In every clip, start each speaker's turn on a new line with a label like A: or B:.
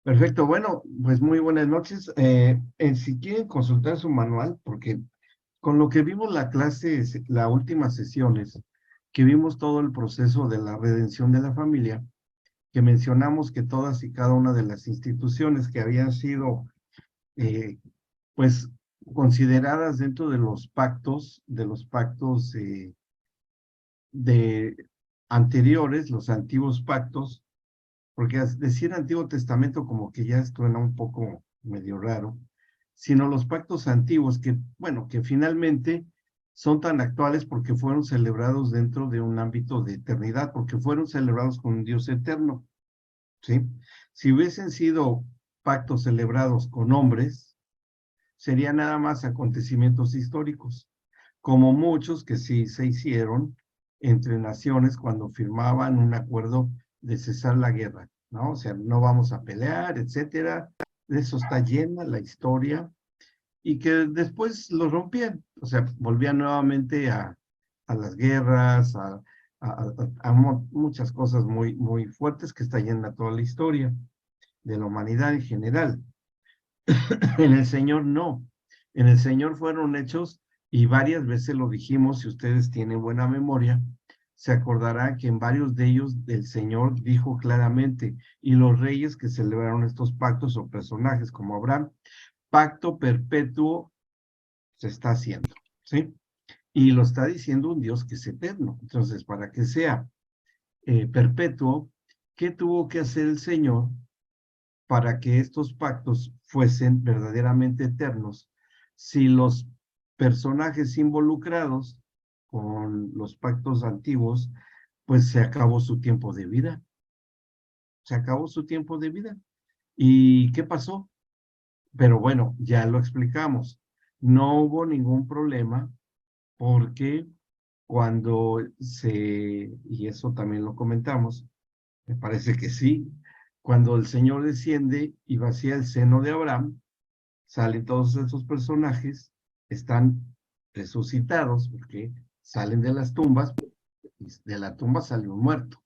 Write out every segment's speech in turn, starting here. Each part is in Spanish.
A: Perfecto, bueno, pues muy buenas noches. Si quieren consultar su manual, porque con lo que vimos la clase, la última sesiones, que vimos todo el proceso de la redención de la familia, que mencionamos que todas y cada una de las instituciones que habían sido, eh, pues, consideradas dentro de los pactos de anteriores, los antiguos pactos, porque decir Antiguo Testamento como que ya suena un poco medio raro, sino los pactos antiguos que, bueno, que finalmente son tan actuales porque fueron celebrados dentro de un ámbito de eternidad, porque fueron celebrados con un Dios eterno, ¿sí? Si hubiesen sido pactos celebrados con hombres, serían nada más acontecimientos históricos, como muchos que sí se hicieron entre naciones cuando firmaban un acuerdo de cesar la guerra, ¿no? O sea, no vamos a pelear, etcétera. De eso está llena la historia y que después lo rompían, o sea, volvían nuevamente a las guerras, a muchas cosas muy, muy fuertes que está llena toda la historia de la humanidad en general. En el Señor no. En el Señor fueron hechos, y varias veces lo dijimos, si ustedes tienen buena memoria, se acordará que en varios de ellos el Señor dijo claramente, y los reyes que celebraron estos pactos o personajes como Abraham, pacto perpetuo se está haciendo, ¿sí? Y lo está diciendo un Dios que es eterno. Entonces, para que sea perpetuo, ¿qué tuvo que hacer el Señor para que estos pactos fuesen verdaderamente eternos? Si los personajes involucrados con los pactos antiguos, pues se acabó su tiempo de vida. Se acabó su tiempo de vida. ¿Y qué pasó? Pero bueno, ya lo explicamos. No hubo ningún problema porque cuando y eso también lo comentamos, me parece que sí, cuando el Señor desciende y vacía el seno de Abraham, salen todos esos personajes, están resucitados porque salen de las tumbas, y de la tumba sale un muerto,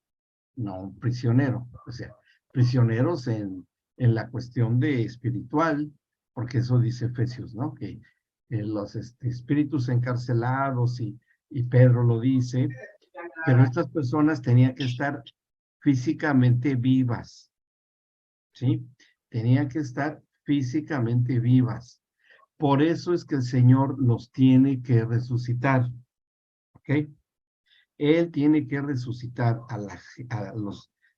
A: no un prisionero, o sea, prisioneros en la cuestión de espiritual, porque eso dice Efesios, ¿no? Que los espíritus encarcelados y Pedro lo dice, pero estas personas tenían que estar físicamente vivas, ¿sí? Tenían que estar físicamente vivas. Por eso es que el Señor los tiene que resucitar, ¿ok? Él tiene que resucitar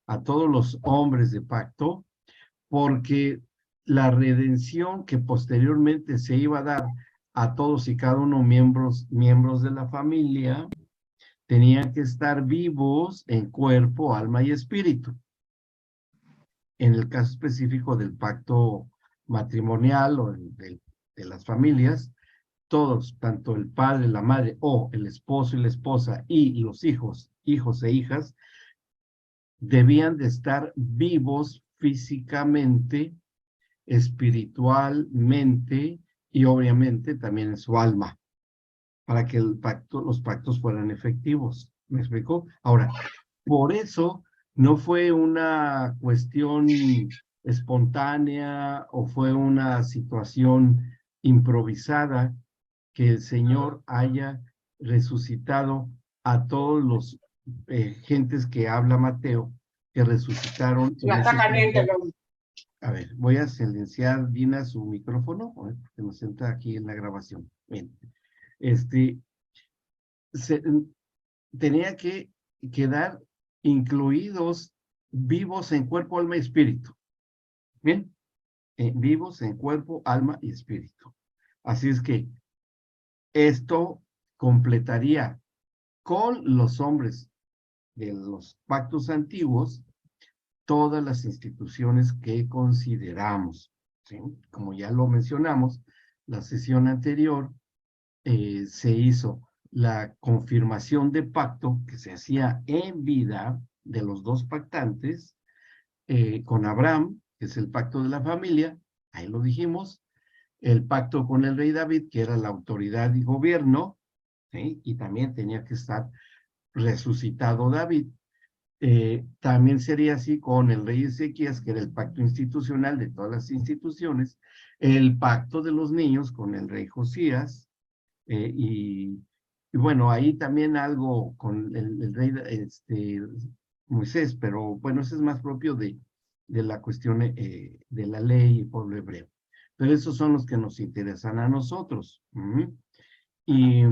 A: a todos los hombres de pacto, porque la redención que posteriormente se iba a dar a todos y cada uno miembros de la familia, tenían que estar vivos en cuerpo, alma y espíritu. En el caso específico del pacto matrimonial o de las familias, todos, tanto el padre, la madre o el esposo y la esposa y los hijos e hijas, debían de estar vivos físicamente, espiritualmente y obviamente también en su alma, para que los pactos fueran efectivos. ¿Me explicó? Ahora, por eso no fue una cuestión espontánea o fue una situación improvisada que el Señor haya resucitado a todos los gentes que habla Mateo, que resucitaron en
B: Ya está
A: ese
B: caliente.
A: tiempo. A ver, voy a silenciar, Dina, su micrófono, porque nos entra aquí en la grabación. Bien. Se, tenía que quedar incluidos vivos en cuerpo, alma y espíritu. Bien, vivos en cuerpo, alma y espíritu. Así es que esto completaría con los hombres de los pactos antiguos todas las instituciones que consideramos, ¿sí? Como ya lo mencionamos, la sesión anterior se hizo la confirmación de pacto que se hacía en vida de los dos pactantes con Abraham, que es el pacto de la familia, ahí lo dijimos, el pacto con el rey David, que era la autoridad y gobierno, ¿sí? Y también tenía que estar resucitado David, También sería así con el rey Ezequías, que era el pacto institucional de todas las instituciones, el pacto de los niños con el rey Josías, y bueno, ahí también algo con el rey Moisés, pero bueno, eso es más propio de la cuestión de la ley y pueblo hebreo. Pero esos son los que nos interesan a nosotros. Y,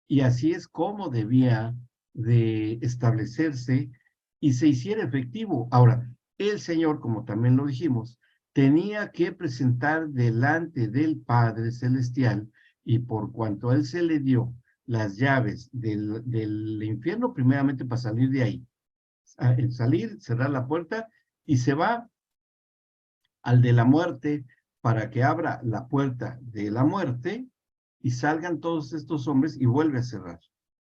A: y así es como debía de establecerse y se hiciera efectivo. Ahora, el Señor, como también lo dijimos, tenía que presentar delante del Padre Celestial, y por cuanto a él se le dio las llaves del infierno, primeramente para salir de ahí, salir, cerrar la puerta, y se va al de la muerte para que abra la puerta de la muerte y salgan todos estos hombres y vuelve a cerrar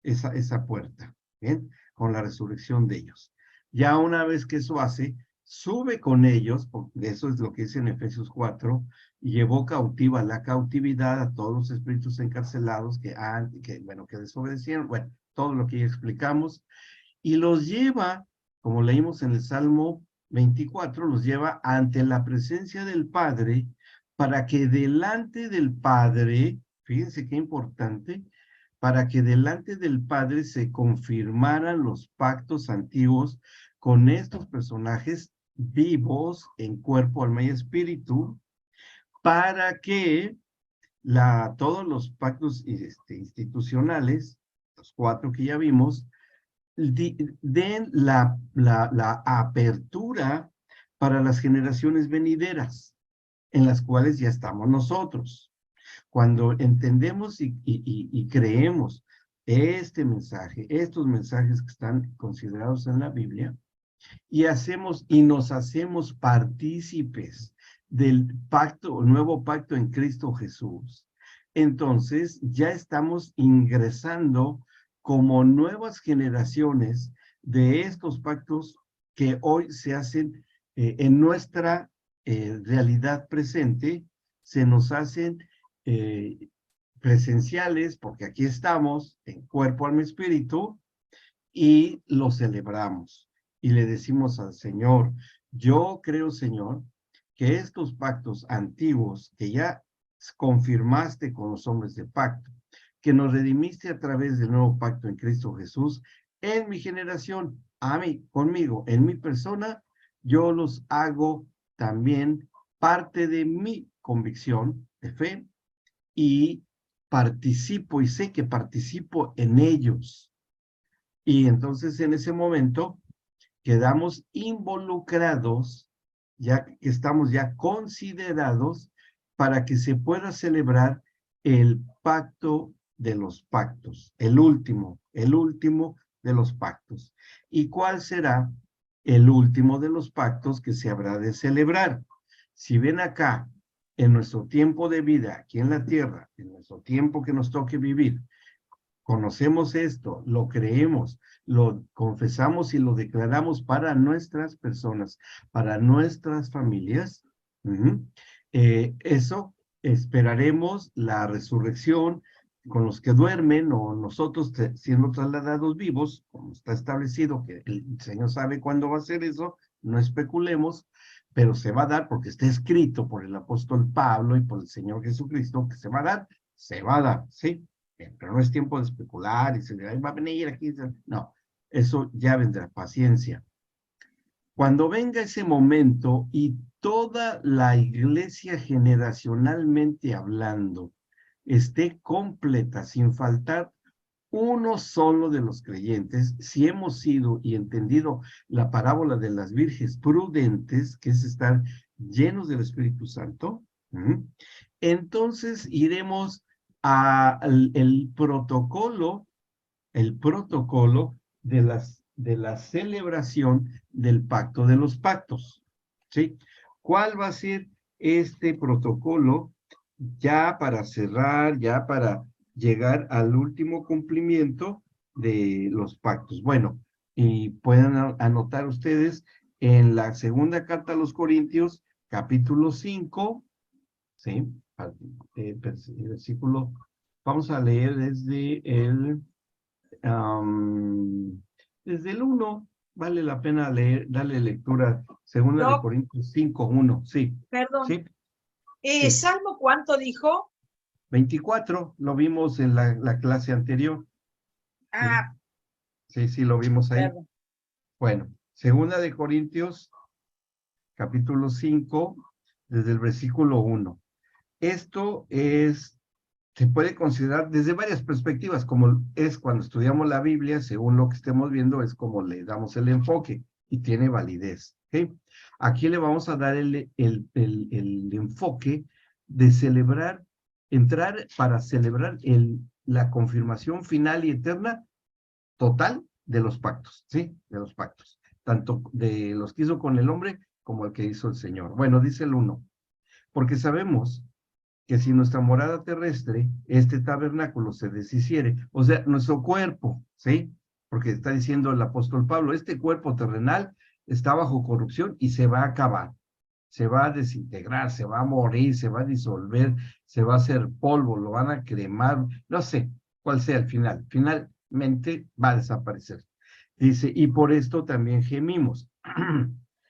A: esa puerta, ¿bien? Con la resurrección de ellos. Ya una vez que eso hace, sube con ellos, porque eso es lo que dice en Efesios 4, y llevó cautiva la cautividad a todos los espíritus encarcelados que desobedecieron, bueno, todo lo que ya explicamos, y los lleva, como leímos en el Salmo 24, los lleva ante la presencia del Padre, para que delante del Padre, fíjense qué importante, para que delante del Padre se confirmaran los pactos antiguos con estos personajes vivos en cuerpo, alma y espíritu, para que todos los pactos institucionales, los 4 que ya vimos, den la apertura para las generaciones venideras, en las cuales ya estamos nosotros. Cuando entendemos y creemos este mensaje, estos mensajes que están considerados en la Biblia, y nos hacemos partícipes del pacto, nuevo pacto en Cristo Jesús, entonces ya estamos ingresando como nuevas generaciones de estos pactos que hoy se hacen en nuestra realidad presente, se nos hacen presenciales, porque aquí estamos en cuerpo, alma, espíritu, y lo celebramos. Y le decimos al Señor, yo creo, Señor, que estos pactos antiguos que ya confirmaste con los hombres de pacto, que nos redimiste a través del nuevo pacto en Cristo Jesús, en mi generación, a mí, conmigo, en mi persona, yo los hago también parte de mi convicción de fe, y participo, y sé que participo en ellos. Y entonces en ese momento quedamos involucrados, ya que estamos ya considerados para que se pueda celebrar el pacto de los pactos, el último de los pactos. ¿Y cuál será el último de los pactos que se habrá de celebrar? Si ven acá, en nuestro tiempo de vida, aquí en la tierra, en nuestro tiempo que nos toque vivir, conocemos esto, lo creemos, lo confesamos y lo declaramos para nuestras personas, para nuestras familias. Eso, esperaremos la resurrección con los que duermen, o nosotros siendo trasladados vivos, como está establecido, que el Señor sabe cuándo va a ser eso, no especulemos, pero se va a dar porque está escrito por el apóstol Pablo y por el Señor Jesucristo que se va a dar, ¿sí? Pero no es tiempo de especular y se le va a venir aquí. No, eso ya vendrá, paciencia. Cuando venga ese momento y toda la iglesia generacionalmente hablando esté completa, sin faltar uno solo de los creyentes, si hemos sido y entendido la parábola de las virges prudentes, que es estar llenos del Espíritu Santo, entonces iremos al el protocolo de la celebración del pacto de los pactos, ¿sí? ¿Cuál va a ser este protocolo ya para cerrar, ya para llegar al último cumplimiento de los pactos? Bueno, y pueden anotar ustedes en la segunda carta a los Corintios, capítulo 5, ¿sí? Versículo, vamos a leer desde el 1 vale la pena leer, darle lectura. Segunda de
B: No,
A: Corintios 5:1, sí,
B: perdón.
A: sí, sí.
B: ¿Salmo cuánto dijo?
A: 24, lo vimos en la clase anterior, sí,
B: Ah,
A: sí, sí, lo vimos ahí.
B: perdón.
A: Bueno, Segunda de Corintios, capítulo 5, desde el versículo 1. Esto se puede considerar desde varias perspectivas, como es cuando estudiamos la Biblia, según lo que estemos viendo, es como le damos el enfoque y tiene validez. ¿Okay? Aquí le vamos a dar el enfoque de celebrar, entrar para celebrar la confirmación final y eterna total de los pactos, ¿sí? De los pactos, tanto de los que hizo con el hombre como el que hizo el Señor. Bueno, dice el 1, porque sabemos que si nuestra morada terrestre, este tabernáculo se deshiciere, o sea, nuestro cuerpo, ¿sí? Porque está diciendo el apóstol Pablo, este cuerpo terrenal está bajo corrupción y se va a acabar, se va a desintegrar, se va a morir, se va a disolver, se va a hacer polvo, lo van a cremar, no sé cuál sea el final, finalmente va a desaparecer. Dice, y por esto también gemimos.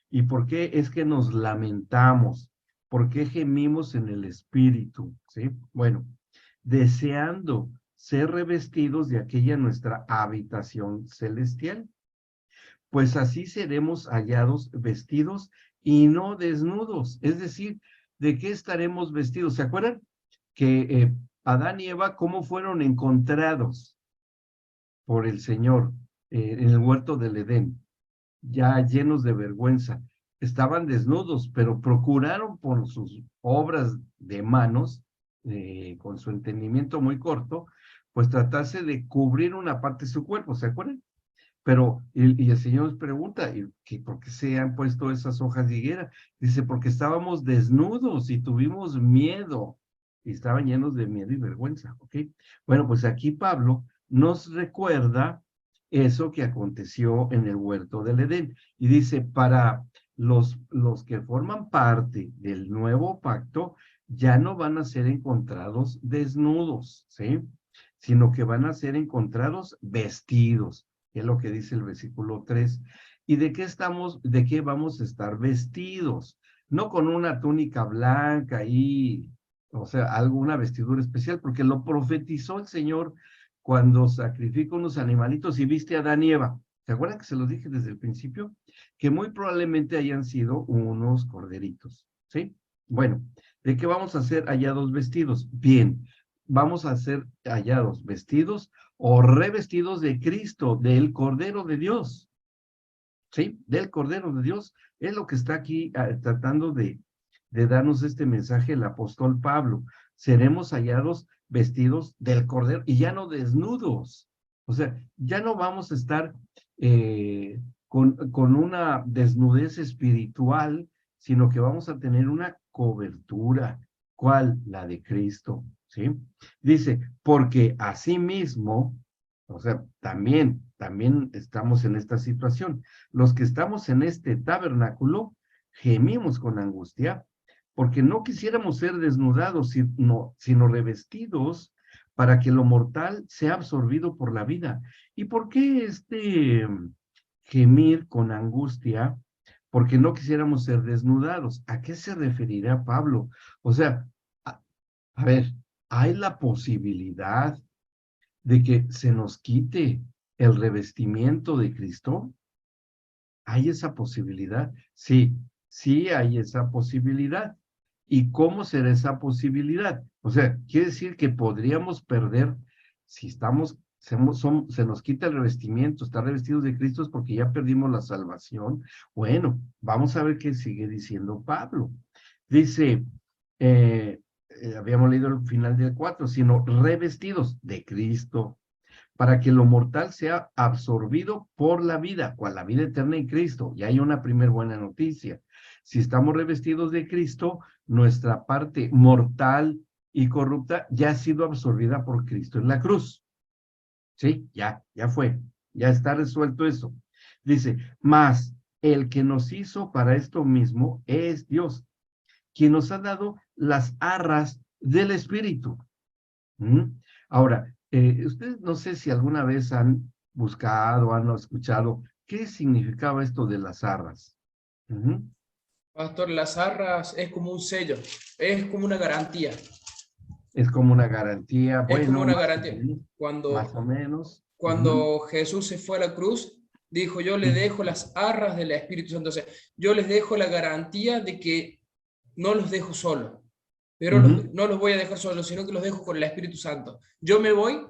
A: ¿Y por qué es que nos lamentamos? ¿Por qué gemimos en el espíritu? ¿Sí? Bueno, deseando ser revestidos de aquella nuestra habitación celestial, pues así seremos hallados vestidos y no desnudos. Es decir, ¿de qué estaremos vestidos? ¿Se acuerdan? Que Adán y Eva, ¿cómo fueron encontrados por el Señor en el huerto del Edén? Ya llenos de vergüenza. Estaban desnudos, pero procuraron por sus obras de manos, con su entendimiento muy corto, pues tratarse de cubrir una parte de su cuerpo, ¿se acuerdan? Pero, y el Señor nos pregunta, ¿por qué se han puesto esas hojas de higuera? Dice, porque estábamos desnudos y tuvimos miedo, y estaban llenos de miedo y vergüenza, ¿ok? Bueno, pues aquí Pablo nos recuerda eso que aconteció en el huerto del Edén, y dice, para los que forman parte del nuevo pacto, ya no van a ser encontrados desnudos, ¿sí? Sino que van a ser encontrados vestidos, que es lo que dice el versículo 3. ¿Y de qué vamos a estar vestidos? No con una túnica blanca y, o sea, alguna vestidura especial, porque lo profetizó el Señor cuando sacrificó unos animalitos y viste a Adán y Eva. ¿Se acuerdan que se los dije desde el principio? Que muy probablemente hayan sido unos corderitos, ¿sí? Bueno, ¿de qué vamos a ser hallados vestidos? Bien, vamos a ser hallados vestidos o revestidos de Cristo, del Cordero de Dios, ¿sí? Del Cordero de Dios. Es lo que está aquí tratando de darnos este mensaje el apóstol Pablo. Seremos hallados vestidos del Cordero y ya no desnudos. O sea, ya no vamos a estar con una desnudez espiritual, sino que vamos a tener una cobertura. ¿Cuál? La de Cristo, ¿sí? Dice, porque asimismo, o sea, también estamos en esta situación. Los que estamos en este tabernáculo gemimos con angustia porque no quisiéramos ser desnudados, sino revestidos para que lo mortal sea absorbido por la vida. ¿Y por qué gemir con angustia? Porque no quisiéramos ser desnudados. ¿A qué se referirá Pablo? O sea, a ver, hay la posibilidad de que se nos quite el revestimiento de Cristo. ¿Hay esa posibilidad? Sí, sí hay esa posibilidad. ¿Y cómo será esa posibilidad? O sea, quiere decir que podríamos perder, si se nos quita el revestimiento, estar revestidos de Cristo es porque ya perdimos la salvación. Bueno, vamos a ver qué sigue diciendo Pablo. Dice, habíamos leído el final del 4, sino revestidos de Cristo para que lo mortal sea absorbido por la vida, cual la vida eterna en Cristo. Y hay una primer buena noticia. Si estamos revestidos de Cristo, nuestra parte mortal y corrupta ya ha sido absorbida por Cristo en la cruz. ¿Sí? Ya fue. Ya está resuelto eso. Dice, mas el que nos hizo para esto mismo es Dios, quien nos ha dado las arras del Espíritu. Ahora, ustedes no sé si alguna vez han buscado, han escuchado ¿qué significaba esto de las arras?
B: Pastor, las arras es como un sello, es como una garantía.
A: Es como una garantía,
B: Es como
A: bueno,
B: una garantía.
A: más o menos.
B: Cuando Jesús se fue a la cruz, dijo, yo le dejo las arras del Espíritu Santo. O sea, yo les dejo la garantía de que no los dejo solos, pero no los voy a dejar solos, sino que los dejo con el Espíritu Santo. Yo me voy,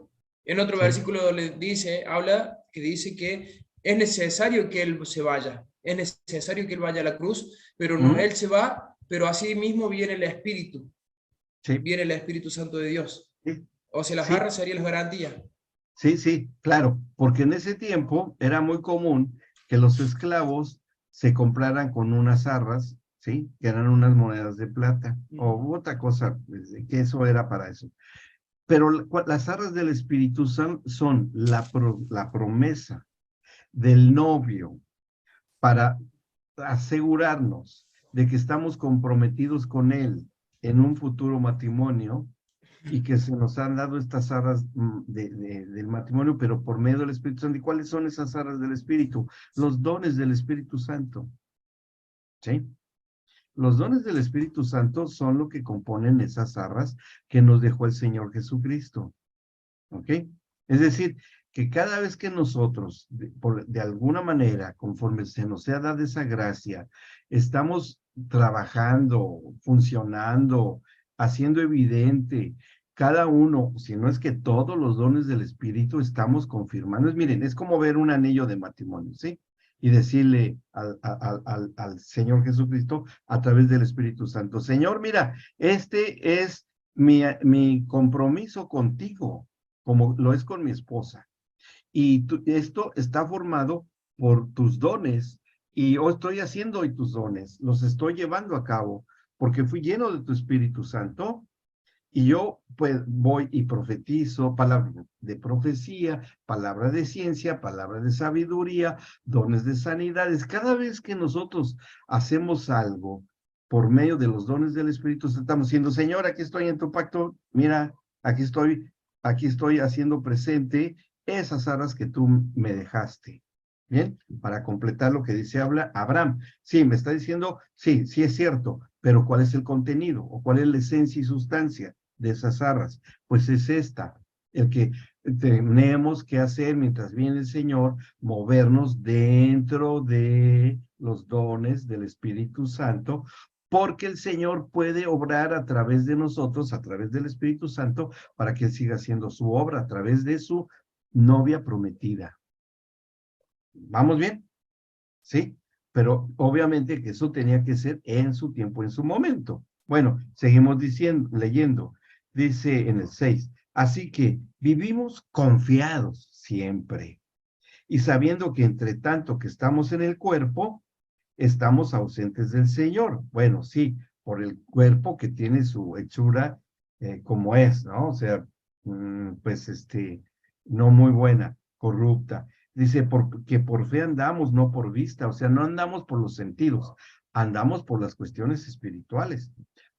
B: en otro
A: Sí.
B: versículo le dice, habla, que dice que es necesario que Él se vaya, es necesario que Él vaya a la cruz, pero no, Él se va, pero así mismo viene el Espíritu,
A: Sí.
B: viene el Espíritu Santo de Dios.
A: Sí.
B: O sea, las
A: Sí.
B: arras serían las garantías.
A: Sí, sí, claro, porque en ese tiempo era muy común que los esclavos se compraran con unas arras, ¿sí? Que eran unas monedas de plata o otra cosa, que eso era para eso. Pero las arras del Espíritu son la promesa del novio para asegurarnos de que estamos comprometidos con él en un futuro matrimonio y que se nos han dado estas arras del matrimonio, pero por medio del Espíritu Santo. ¿Y cuáles son esas arras del Espíritu? Los dones del Espíritu Santo. ¿Sí? Los dones del Espíritu Santo son lo que componen esas arras que nos dejó el Señor Jesucristo. ¿Ok? Es decir, que cada vez que nosotros, de alguna manera, conforme se nos ha dado esa gracia, estamos trabajando, funcionando, haciendo evidente cada uno, si no es que todos los dones del Espíritu estamos confirmando. Miren, es como ver un anillo de matrimonio, ¿sí? Y decirle al Señor Jesucristo a través del Espíritu Santo, Señor, mira, este es mi compromiso contigo, como lo es con mi esposa. Y esto está formado por tus dones, y yo estoy haciendo hoy tus dones, los estoy llevando a cabo, porque fui lleno de tu Espíritu Santo, y yo pues voy y profetizo, palabra de profecía, palabra de ciencia, palabra de sabiduría, dones de sanidades. Cada vez que nosotros hacemos algo por medio de los dones del Espíritu, estamos diciendo, Señor, aquí estoy en tu pacto, mira, aquí estoy haciendo presente esas arras que tú me dejaste. Bien, para completar lo que dice Abraham. Sí, me está diciendo, sí, sí es cierto, pero ¿cuál es el contenido o cuál es la esencia y sustancia de esas arras? Pues es esta, el que tenemos que hacer mientras viene el Señor, movernos dentro de los dones del Espíritu Santo, porque el Señor puede obrar a través de nosotros, a través del Espíritu Santo, para que Él siga haciendo su obra a través de su novia prometida. ¿Vamos bien? ¿Sí? Pero obviamente que eso tenía que ser en su tiempo, en su momento. Bueno, seguimos leyendo. Dice en el 6, así que vivimos confiados siempre y sabiendo que entre tanto que estamos en el cuerpo, estamos ausentes del Señor. Bueno, sí, por el cuerpo que tiene su hechura como es, ¿no? O sea, pues no muy buena, corrupta. Dice, que por fe andamos, no por vista, o sea, no andamos por los sentidos, andamos por las cuestiones espirituales.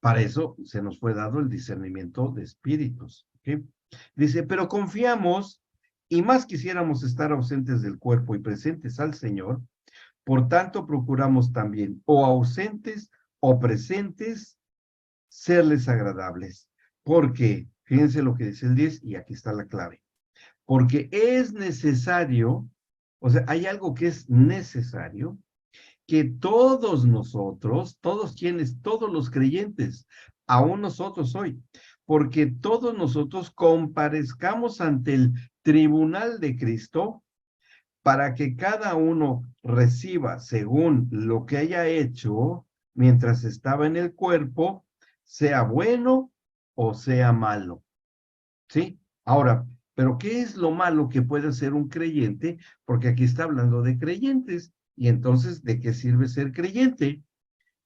A: Para eso se nos fue dado el discernimiento de espíritus. ¿Okay? Dice, pero confiamos y más quisiéramos estar ausentes del cuerpo y presentes al Señor, por tanto procuramos también, o ausentes o presentes, serles agradables. Porque, fíjense lo que dice el 10, y aquí está la clave. Porque es necesario, o sea, hay algo que es necesario, que todos nosotros, todos los creyentes, aún nosotros hoy, porque todos nosotros comparezcamos ante el tribunal de Cristo para que cada uno reciba según lo que haya hecho mientras estaba en el cuerpo, sea bueno o sea malo. ¿Sí? Ahora, pero ¿qué es lo malo que puede hacer un creyente? Porque aquí está hablando de creyentes. Y entonces, ¿de qué sirve ser creyente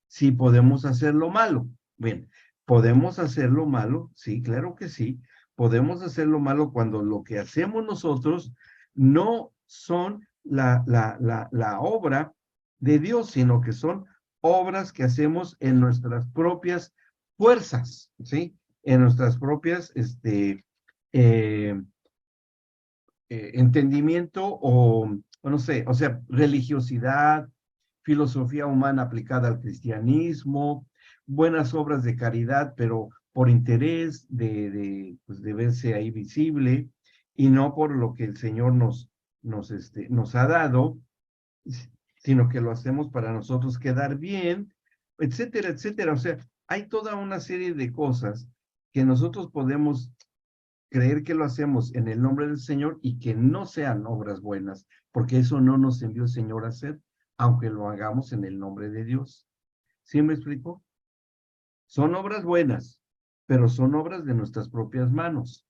A: si podemos hacer lo malo? Bien, ¿podemos hacer lo malo? Sí, claro que sí. Podemos hacer lo malo cuando lo que hacemos nosotros no son la obra de Dios, sino que son obras que hacemos en nuestras propias fuerzas, ¿sí? En nuestras propias eh, entendimiento o no sé, o sea, religiosidad, filosofía humana aplicada al cristianismo, buenas obras de caridad, pero por interés pues de verse ahí visible y no por lo que el Señor nos ha dado, sino que lo hacemos para nosotros quedar bien, etcétera, etcétera. O sea, hay toda una serie de cosas que nosotros podemos creer que lo hacemos en el nombre del Señor y que no sean obras buenas, porque eso no nos envió el Señor a hacer, aunque lo hagamos en el nombre de Dios. ¿Sí me explico? Son obras buenas, pero son obras de nuestras propias manos.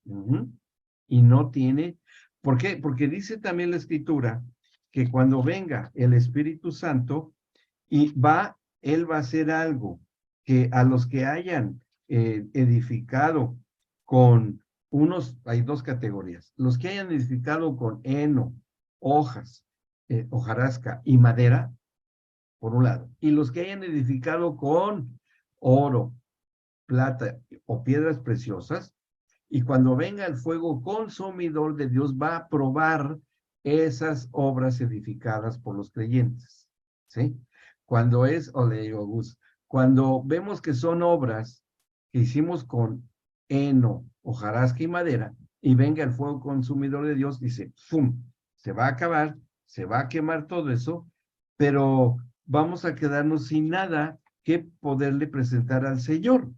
A: Y no tiene, ¿por qué? Porque dice también la Escritura que cuando venga el Espíritu Santo y Él va a hacer algo que a los que hayan edificado con hay dos categorías, los que hayan edificado con heno, hojas, hojarasca y madera, por un lado, y los que hayan edificado con oro, plata o piedras preciosas, y cuando venga el fuego consumidor de Dios va a probar esas obras edificadas por los creyentes, ¿sí? Cuando o le digo Gus, cuando vemos que son obras que hicimos con heno, hojarasca y madera, y venga el fuego consumidor de Dios, dice, ¡fum! Se va a acabar, se va a quemar todo eso, pero vamos a quedarnos sin nada que poderle presentar al Señor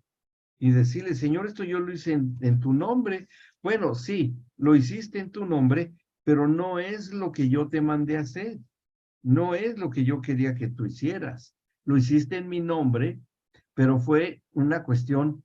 A: y decirle, Señor, esto yo lo hice en tu nombre. Bueno, sí, lo hiciste en tu nombre, pero no es lo que yo te mandé a hacer. No es lo que yo quería que tú hicieras. Lo hiciste en mi nombre, pero fue una cuestión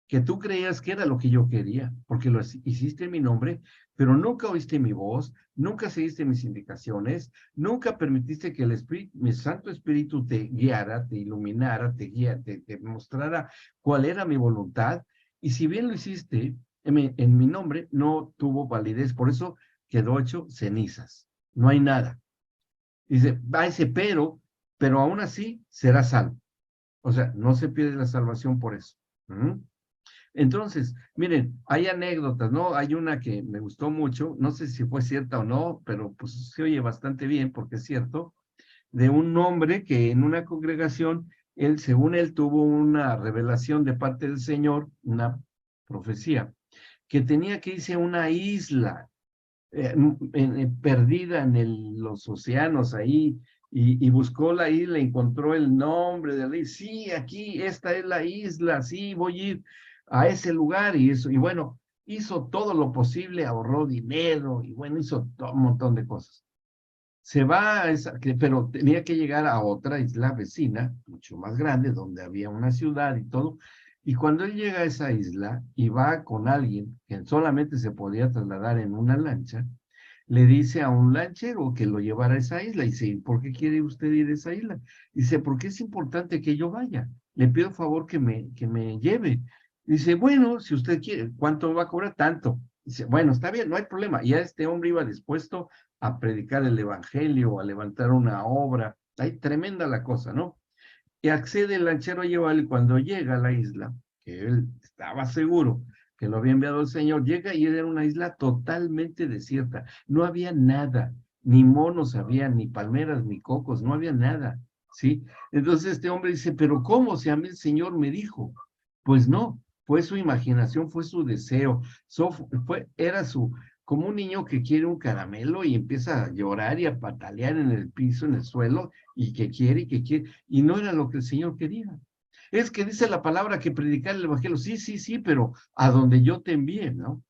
A: que tú creías que era lo que yo quería, porque lo hiciste en mi nombre, pero nunca oíste mi voz, nunca seguiste mis indicaciones, nunca permitiste que el Espíritu, mi Santo Espíritu te guiara, te iluminara, te mostrara cuál era mi voluntad, y si bien lo hiciste en mi nombre, no tuvo validez, por eso quedó hecho cenizas, no hay nada. Dice, va ese pero aún así será salvo. O sea, no se pierde la salvación por eso. Entonces, miren, hay anécdotas, ¿no? Hay una que me gustó mucho, no sé si fue cierta o no, pero pues se oye bastante bien porque es cierto, de un hombre que en una congregación, según él, tuvo una revelación de parte del Señor, una profecía, que tenía que irse a una isla perdida en los océanos ahí, y buscó la isla, encontró el nombre de la isla, sí, aquí, esta es la isla, sí, voy a ir a ese lugar, y eso, y bueno, hizo todo lo posible, ahorró dinero, y bueno, hizo un montón de cosas. Se va a esa, pero tenía que llegar a otra isla vecina, mucho más grande, donde había una ciudad y todo, y cuando él llega a esa isla y va con alguien que solamente se podía trasladar en una lancha, le dice a un lanchero que lo llevara a esa isla. Y dice, ¿por qué quiere usted ir a esa isla? Dice, porque es importante que yo vaya. Le pido favor que me lleve. Dice, bueno, si usted quiere, ¿cuánto va a cobrar? Tanto. Dice, bueno, está bien, no hay problema. Ya este hombre iba dispuesto a predicar el evangelio, a levantar una obra. Hay tremenda la cosa, ¿no? Y accede el lanchero a llevarle, y cuando llega a la isla, que él estaba seguro que lo había enviado el Señor, llega y era una isla totalmente desierta. No había nada, ni monos había, ni palmeras, ni cocos, no había nada, ¿sí? Entonces este hombre dice, pero ¿cómo? Si a mí el Señor me dijo. Pues no, fue su imaginación, fue su deseo, era como un niño que quiere un caramelo y empieza a llorar y a patalear en el piso, en el suelo, y que quiere, y no era lo que el Señor quería. Es que dice la palabra que predicar el evangelio, sí, sí, sí, pero a donde yo te envíe, ¿no?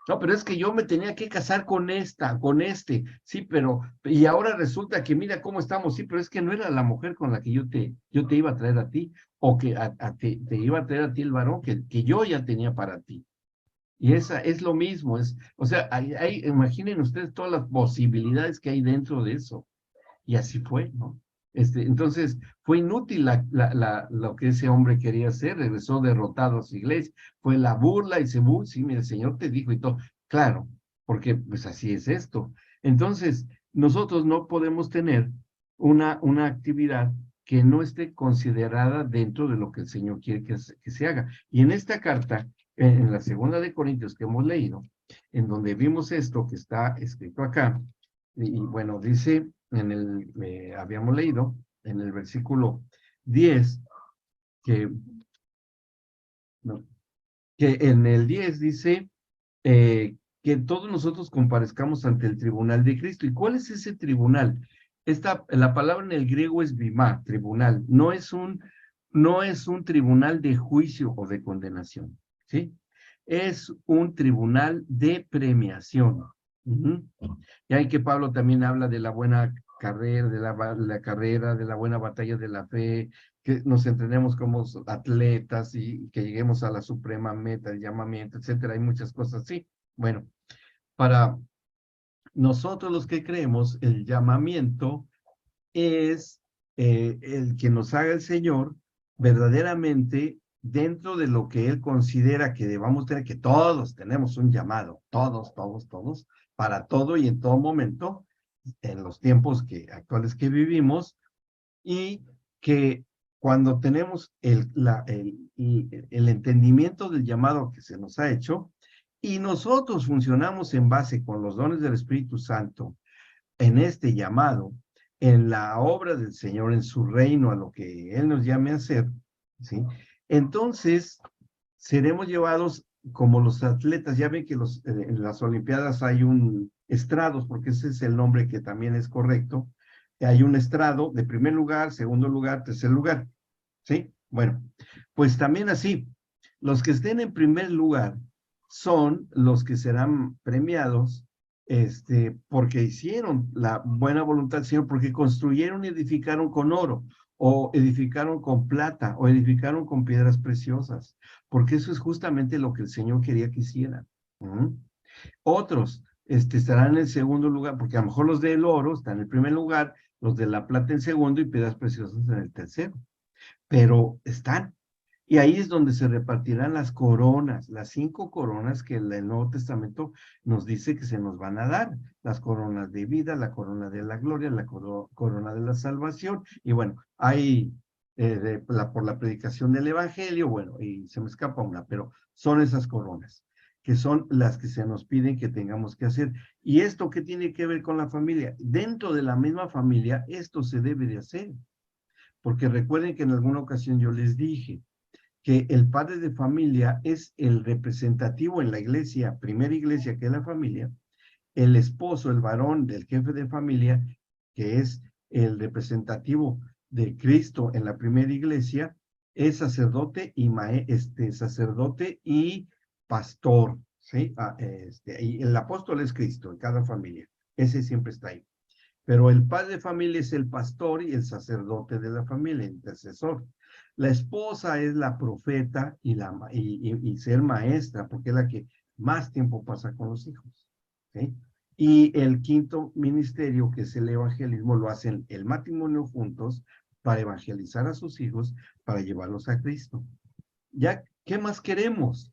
A: No, pero es que yo me tenía que casar con sí, pero, y ahora resulta que mira cómo estamos, sí, pero es que no era la mujer con la que yo te iba a traer a ti, o que te iba a traer a ti el varón que yo ya tenía para ti. Y esa es lo mismo, o sea, imaginen ustedes todas las posibilidades que hay dentro de eso. Y así fue, ¿no? Entonces, fue inútil lo que ese hombre quería hacer, regresó derrotado a su iglesia, fue la burla y sí, mira, el Señor te dijo y todo. Claro, porque pues así es esto. Entonces, nosotros no podemos tener una actividad que no esté considerada dentro de lo que el Señor quiere que se haga. Y en esta carta, en la segunda de Corintios que hemos leído, en donde vimos esto que está escrito acá, y bueno, dice, habíamos leído en el versículo 10, que, no, que en el 10 dice que todos nosotros comparezcamos ante el tribunal de Cristo. ¿Y cuál es ese tribunal? La palabra en el griego es bimá, tribunal. No es un tribunal de juicio o de condenación, ¿sí? Es un tribunal de premiación. Ya hay que Pablo también habla de la buena carrera, la carrera, de la buena batalla de la fe, que nos entrenemos como atletas y que lleguemos a la suprema meta, el llamamiento, etcétera. Hay muchas cosas así. Bueno, para nosotros los que creemos, el llamamiento es el que nos haga el Señor verdaderamente dentro de lo que Él considera que debamos tener, que todos tenemos un llamado, todos, para todo y en todo momento, en los tiempos actuales que vivimos, y que cuando tenemos el entendimiento del llamado que se nos ha hecho, y nosotros funcionamos en base con los dones del Espíritu Santo en este llamado, en la obra del Señor, en su reino, a lo que Él nos llame a hacer, ¿sí? Entonces, seremos llevados como los atletas. Ya ven que en las Olimpiadas hay un estrados, porque ese es el nombre que también es correcto. Hay un estrado de primer lugar, segundo lugar, tercer lugar, ¿sí? Bueno, pues también así, los que estén en primer lugar son los que serán premiados porque hicieron la buena voluntad del Señor, porque construyeron y edificaron con oro, o edificaron con plata, o edificaron con piedras preciosas, porque eso es justamente lo que el Señor quería que hicieran. Otros estarán en el segundo lugar, porque a lo mejor los del oro están en el primer lugar, los de la plata en segundo y piedras preciosas en el tercero, pero están. Y ahí es donde se repartirán las coronas, las 5 coronas que el Nuevo Testamento nos dice que se nos van a dar. Las coronas de vida, la corona de la gloria, la corona de la salvación. Y bueno, hay por la predicación del Evangelio, bueno, y se me escapa una, pero son esas coronas, que son las que se nos piden que tengamos que hacer. ¿Y esto qué tiene que ver con la familia? Dentro de la misma familia, esto se debe de hacer. Porque recuerden que en alguna ocasión yo les dije que el padre de familia es el representativo en la iglesia, primera iglesia que es la familia, el esposo, el varón del jefe de familia, que es el representativo de Cristo en la primera iglesia, es sacerdote sacerdote y pastor, ¿sí? Y el apóstol es Cristo en cada familia, ese siempre está ahí. Pero el padre de familia es el pastor y el sacerdote de la familia, intercesor. La esposa es la profeta y ser maestra, porque es la que más tiempo pasa con los hijos. ¿Sí? Y el quinto ministerio, que es el evangelismo, lo hacen el matrimonio juntos para evangelizar a sus hijos, para llevarlos a Cristo. ¿Ya qué más queremos?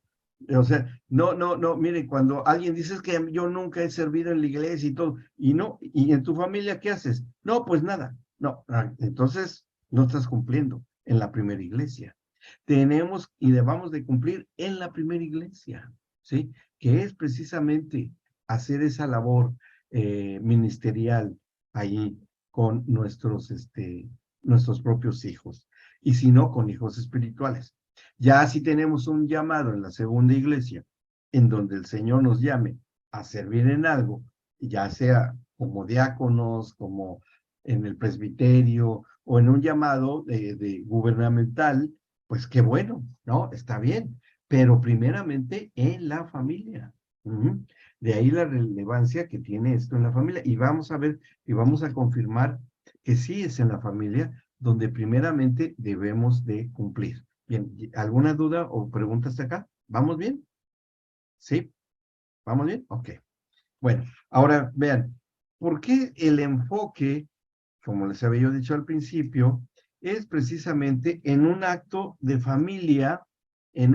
A: O sea, no, miren, cuando alguien dice que yo nunca he servido en la iglesia y todo, y en tu familia, ¿qué haces? No, pues nada, no, entonces no estás cumpliendo en la primera iglesia. Tenemos y debamos de cumplir en la primera iglesia, ¿sí? Que es precisamente hacer esa labor ministerial ahí con nuestros propios hijos, y si no, con hijos espirituales. Ya si tenemos un llamado en la segunda iglesia, en donde el Señor nos llame a servir en algo, ya sea como diáconos, como en el presbiterio, o en un llamado de gubernamental, pues qué bueno, ¿no? Está bien, pero primeramente en la familia. De ahí la relevancia que tiene esto en la familia. Y vamos a ver y vamos a confirmar que sí es en la familia donde primeramente debemos de cumplir. Bien, ¿alguna duda o pregunta hasta acá? ¿Vamos bien? ¿Sí? ¿Vamos bien? Ok. Bueno, ahora vean, ¿por qué el enfoque, como les había yo dicho al principio, es precisamente en un acto de familia, en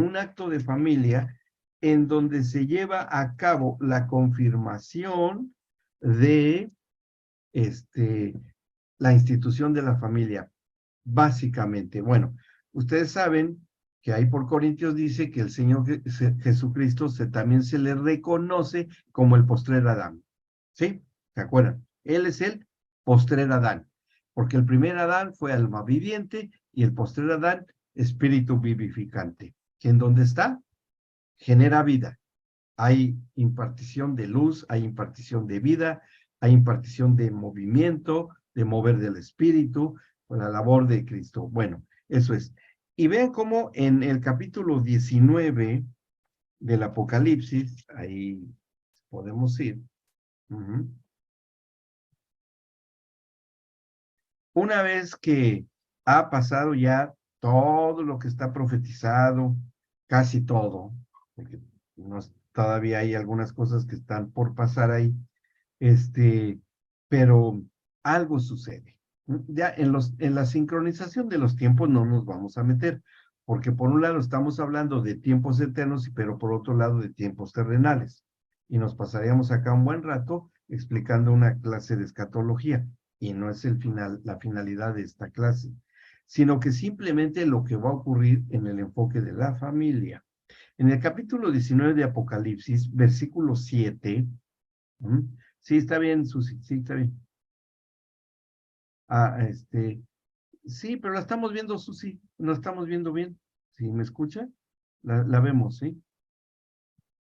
A: donde se lleva a cabo la confirmación de la institución de la familia, básicamente? Bueno, ustedes saben que ahí por Corintios dice que el Señor Jesucristo también se le reconoce como el postrer Adán. ¿Sí? ¿Se acuerdan? Él es el postrer Adán, porque el primer Adán fue alma viviente y el postrer Adán, espíritu vivificante. ¿Que en dónde está? Genera vida. Hay impartición de luz, hay impartición de vida, hay impartición de movimiento, de mover del espíritu, con la labor de Cristo. Bueno, eso es. Y vean cómo en el capítulo 19 del Apocalipsis, ahí podemos ir. Una vez que ha pasado ya todo lo que está profetizado, casi todo, porque todavía hay algunas cosas que están por pasar ahí, pero algo sucede. Ya en la sincronización de los tiempos no nos vamos a meter, porque por un lado estamos hablando de tiempos eternos, pero por otro lado de tiempos terrenales. Y nos pasaríamos acá un buen rato explicando una clase de escatología, y no es la finalidad de esta clase, sino que simplemente lo que va a ocurrir en el enfoque de la familia. En el capítulo 19 de Apocalipsis, versículo 7, sí, está bien, Susi, sí, está bien. Sí, pero la estamos viendo, Susi, la estamos viendo bien. ¿Sí me escucha? La vemos, ¿sí?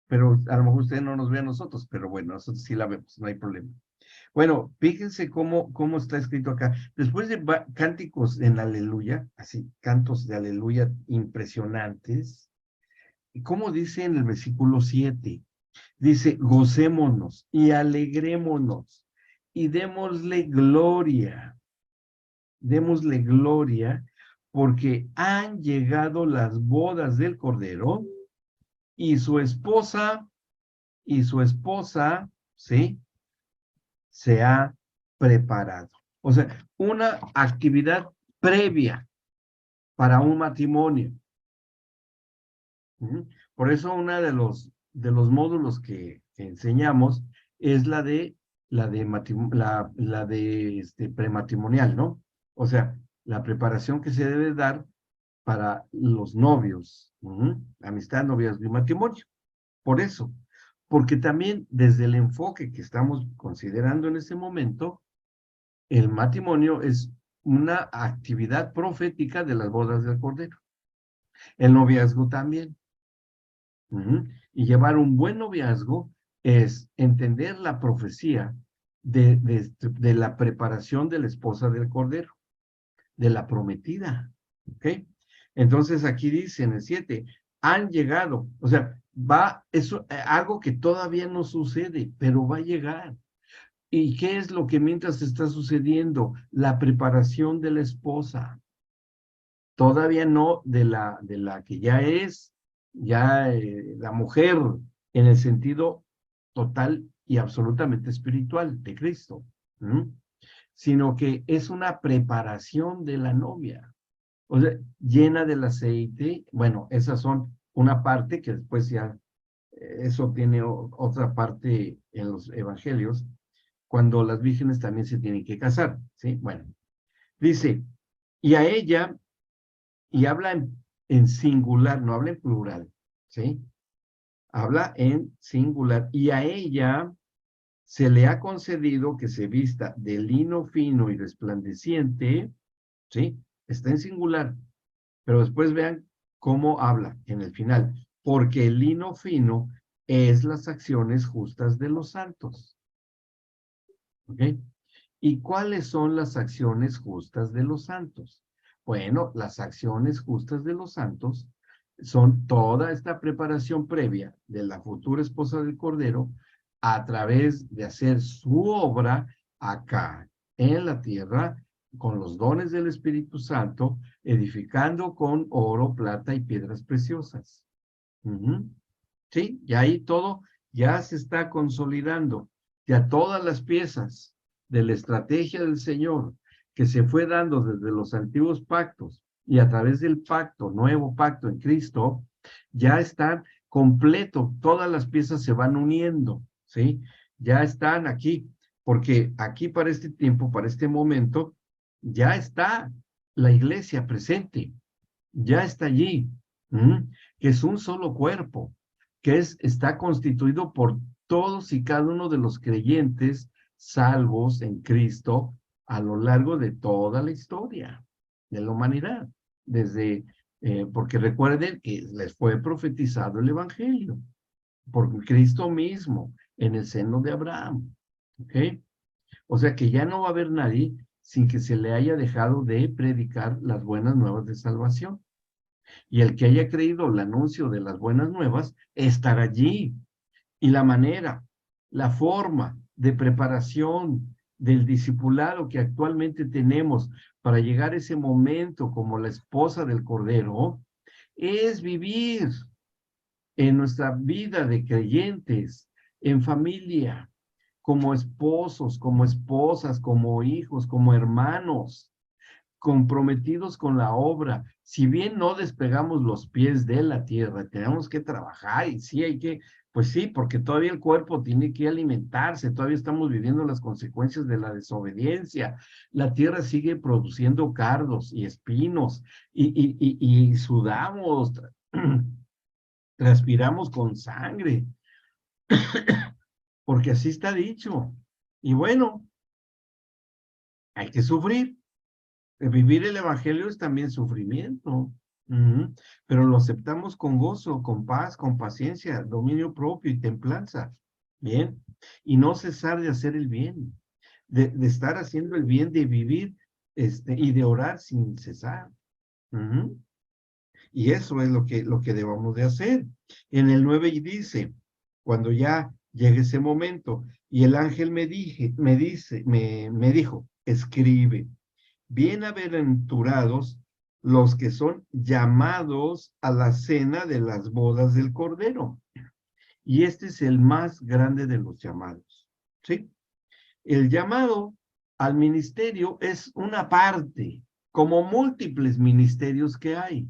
A: Pero a lo mejor usted no nos ve a nosotros, pero bueno, nosotros sí la vemos, no hay problema. Bueno, fíjense cómo está escrito acá. Después de cánticos en aleluya, así, cantos de aleluya impresionantes, y como dice en el versículo 7, dice, gocémonos y alegrémonos y démosle gloria, porque han llegado las bodas del Cordero y su esposa, ¿sí? Se ha preparado. O sea, una actividad previa para un matrimonio. Por eso uno de los módulos que enseñamos es la de prematrimonial, ¿no? O sea, la preparación que se debe dar para los novios, amistad, noviazgo y matrimonio. Por eso, porque también desde el enfoque que estamos considerando en ese momento, el matrimonio es una actividad profética de las bodas del Cordero. El noviazgo también. Y llevar un buen noviazgo es entender la profecía de la preparación de la esposa del Cordero, de la prometida. ¿Ok? Entonces aquí dice en el 7, han llegado, o sea, eso, algo que todavía no sucede, pero va a llegar. ¿Y qué es lo que mientras está sucediendo? La preparación de la esposa. Todavía no de la que ya es, la mujer en el sentido total y absolutamente espiritual de Cristo, sino que es una preparación de la novia. O sea, llena del aceite. Bueno, esas son una parte que después ya, eso tiene otra parte en los evangelios, cuando las vírgenes también se tienen que casar, ¿sí? Bueno, dice, y a ella, y habla en singular, no habla en plural, ¿sí? Habla en singular, y a ella se le ha concedido que se vista de lino fino y resplandeciente, ¿sí? Está en singular, pero después vean cómo habla en el final, porque el lino fino es las acciones justas de los santos. ¿Ok? ¿Y cuáles son las acciones justas de los santos? Bueno, las acciones justas de los santos son toda esta preparación previa de la futura esposa del Cordero a través de hacer su obra acá en la tierra con los dones del Espíritu Santo, edificando con oro, plata y piedras preciosas. ¿Sí? Y ahí todo ya se está consolidando. Ya todas las piezas de la estrategia del Señor que se fue dando desde los antiguos pactos y a través del nuevo pacto en Cristo, ya están completo. Todas las piezas se van uniendo, ¿sí? Ya están aquí, porque aquí para este tiempo, para este momento, ya está la iglesia presente, ya está allí. que es un solo cuerpo, que está constituido por todos y cada uno de los creyentes salvos en Cristo a lo largo de toda la historia de la humanidad, porque recuerden que les fue profetizado el Evangelio por Cristo mismo en el seno de Abraham, ¿ok? O sea que ya no va a haber nadie sin que se le haya dejado de predicar las buenas nuevas de salvación. Y el que haya creído el anuncio de las buenas nuevas estará allí. Y la manera, la forma de preparación del discipulado que actualmente tenemos para llegar a ese momento como la esposa del Cordero es vivir en nuestra vida de creyentes, en familia, como esposos, como esposas, como hijos, como hermanos, comprometidos con la obra. Si bien no despegamos los pies de la tierra, tenemos que trabajar y sí hay que, pues sí, porque todavía el cuerpo tiene que alimentarse, todavía estamos viviendo las consecuencias de la desobediencia. La tierra sigue produciendo cardos y espinos y sudamos, transpiramos con sangre, porque así está dicho. Y bueno, hay que sufrir. Vivir el evangelio es también sufrimiento. Pero lo aceptamos con gozo, con paz, con paciencia, dominio propio y templanza. Bien. Y no cesar de hacer el bien, de estar haciendo el bien, de vivir y de orar sin cesar. Y eso es lo que debamos de hacer. En el 9 y dice, cuando ya llegue ese momento, y el ángel me dijo, escribe, bienaventurados los que son llamados a la cena de las bodas del Cordero. Y este es el más grande de los llamados, ¿sí? El llamado al ministerio es una parte, como múltiples ministerios que hay,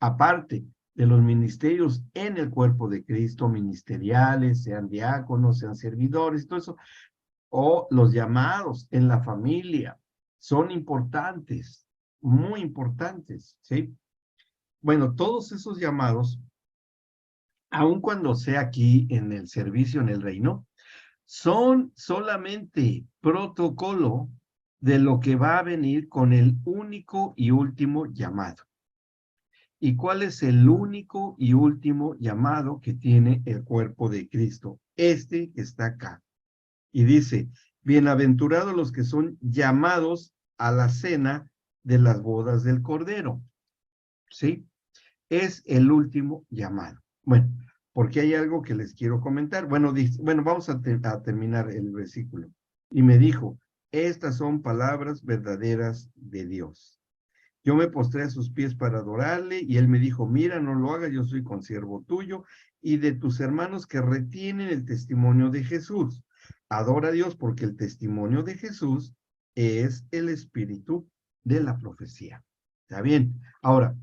A: aparte de los ministerios en el cuerpo de Cristo, ministeriales, sean diáconos, sean servidores, todo eso, o los llamados en la familia, son importantes, muy importantes, ¿sí? Bueno, todos esos llamados, aun cuando sea aquí en el servicio, en el reino, son solamente protocolo de lo que va a venir con el único y último llamado. ¿Y cuál es el único y último llamado que tiene el cuerpo de Cristo? Este que está acá. Y dice, bienaventurados los que son llamados a la cena de las bodas del Cordero. ¿Sí? Es el último llamado. Bueno, porque hay algo que les quiero comentar. Bueno, vamos a terminar el versículo. Y me dijo, estas son palabras verdaderas de Dios. Yo me postré a sus pies para adorarle, y él me dijo, mira, no lo hagas, yo soy consiervo tuyo y de tus hermanos que retienen el testimonio de Jesús. Adora a Dios, porque el testimonio de Jesús es el espíritu de la profecía. ¿Está bien? Ahora,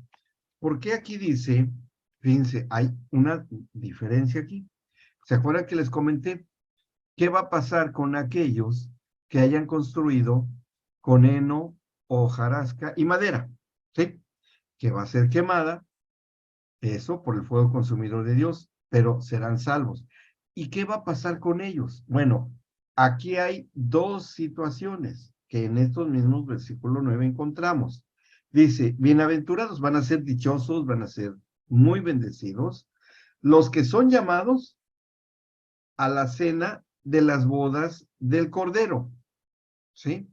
A: ¿por qué aquí dice, fíjense, hay una diferencia aquí? ¿Se acuerdan que les comenté? ¿Qué va a pasar con aquellos que hayan construido con heno, hojarasca y madera? ¿Sí? Que va a ser quemada, eso por el fuego consumidor de Dios, pero serán salvos. ¿Y qué va a pasar con ellos? Bueno, aquí hay dos situaciones que en estos mismos versículos 9 encontramos. Dice, bienaventurados, van a ser dichosos, van a ser muy bendecidos, los que son llamados a la cena de las bodas del Cordero, ¿sí?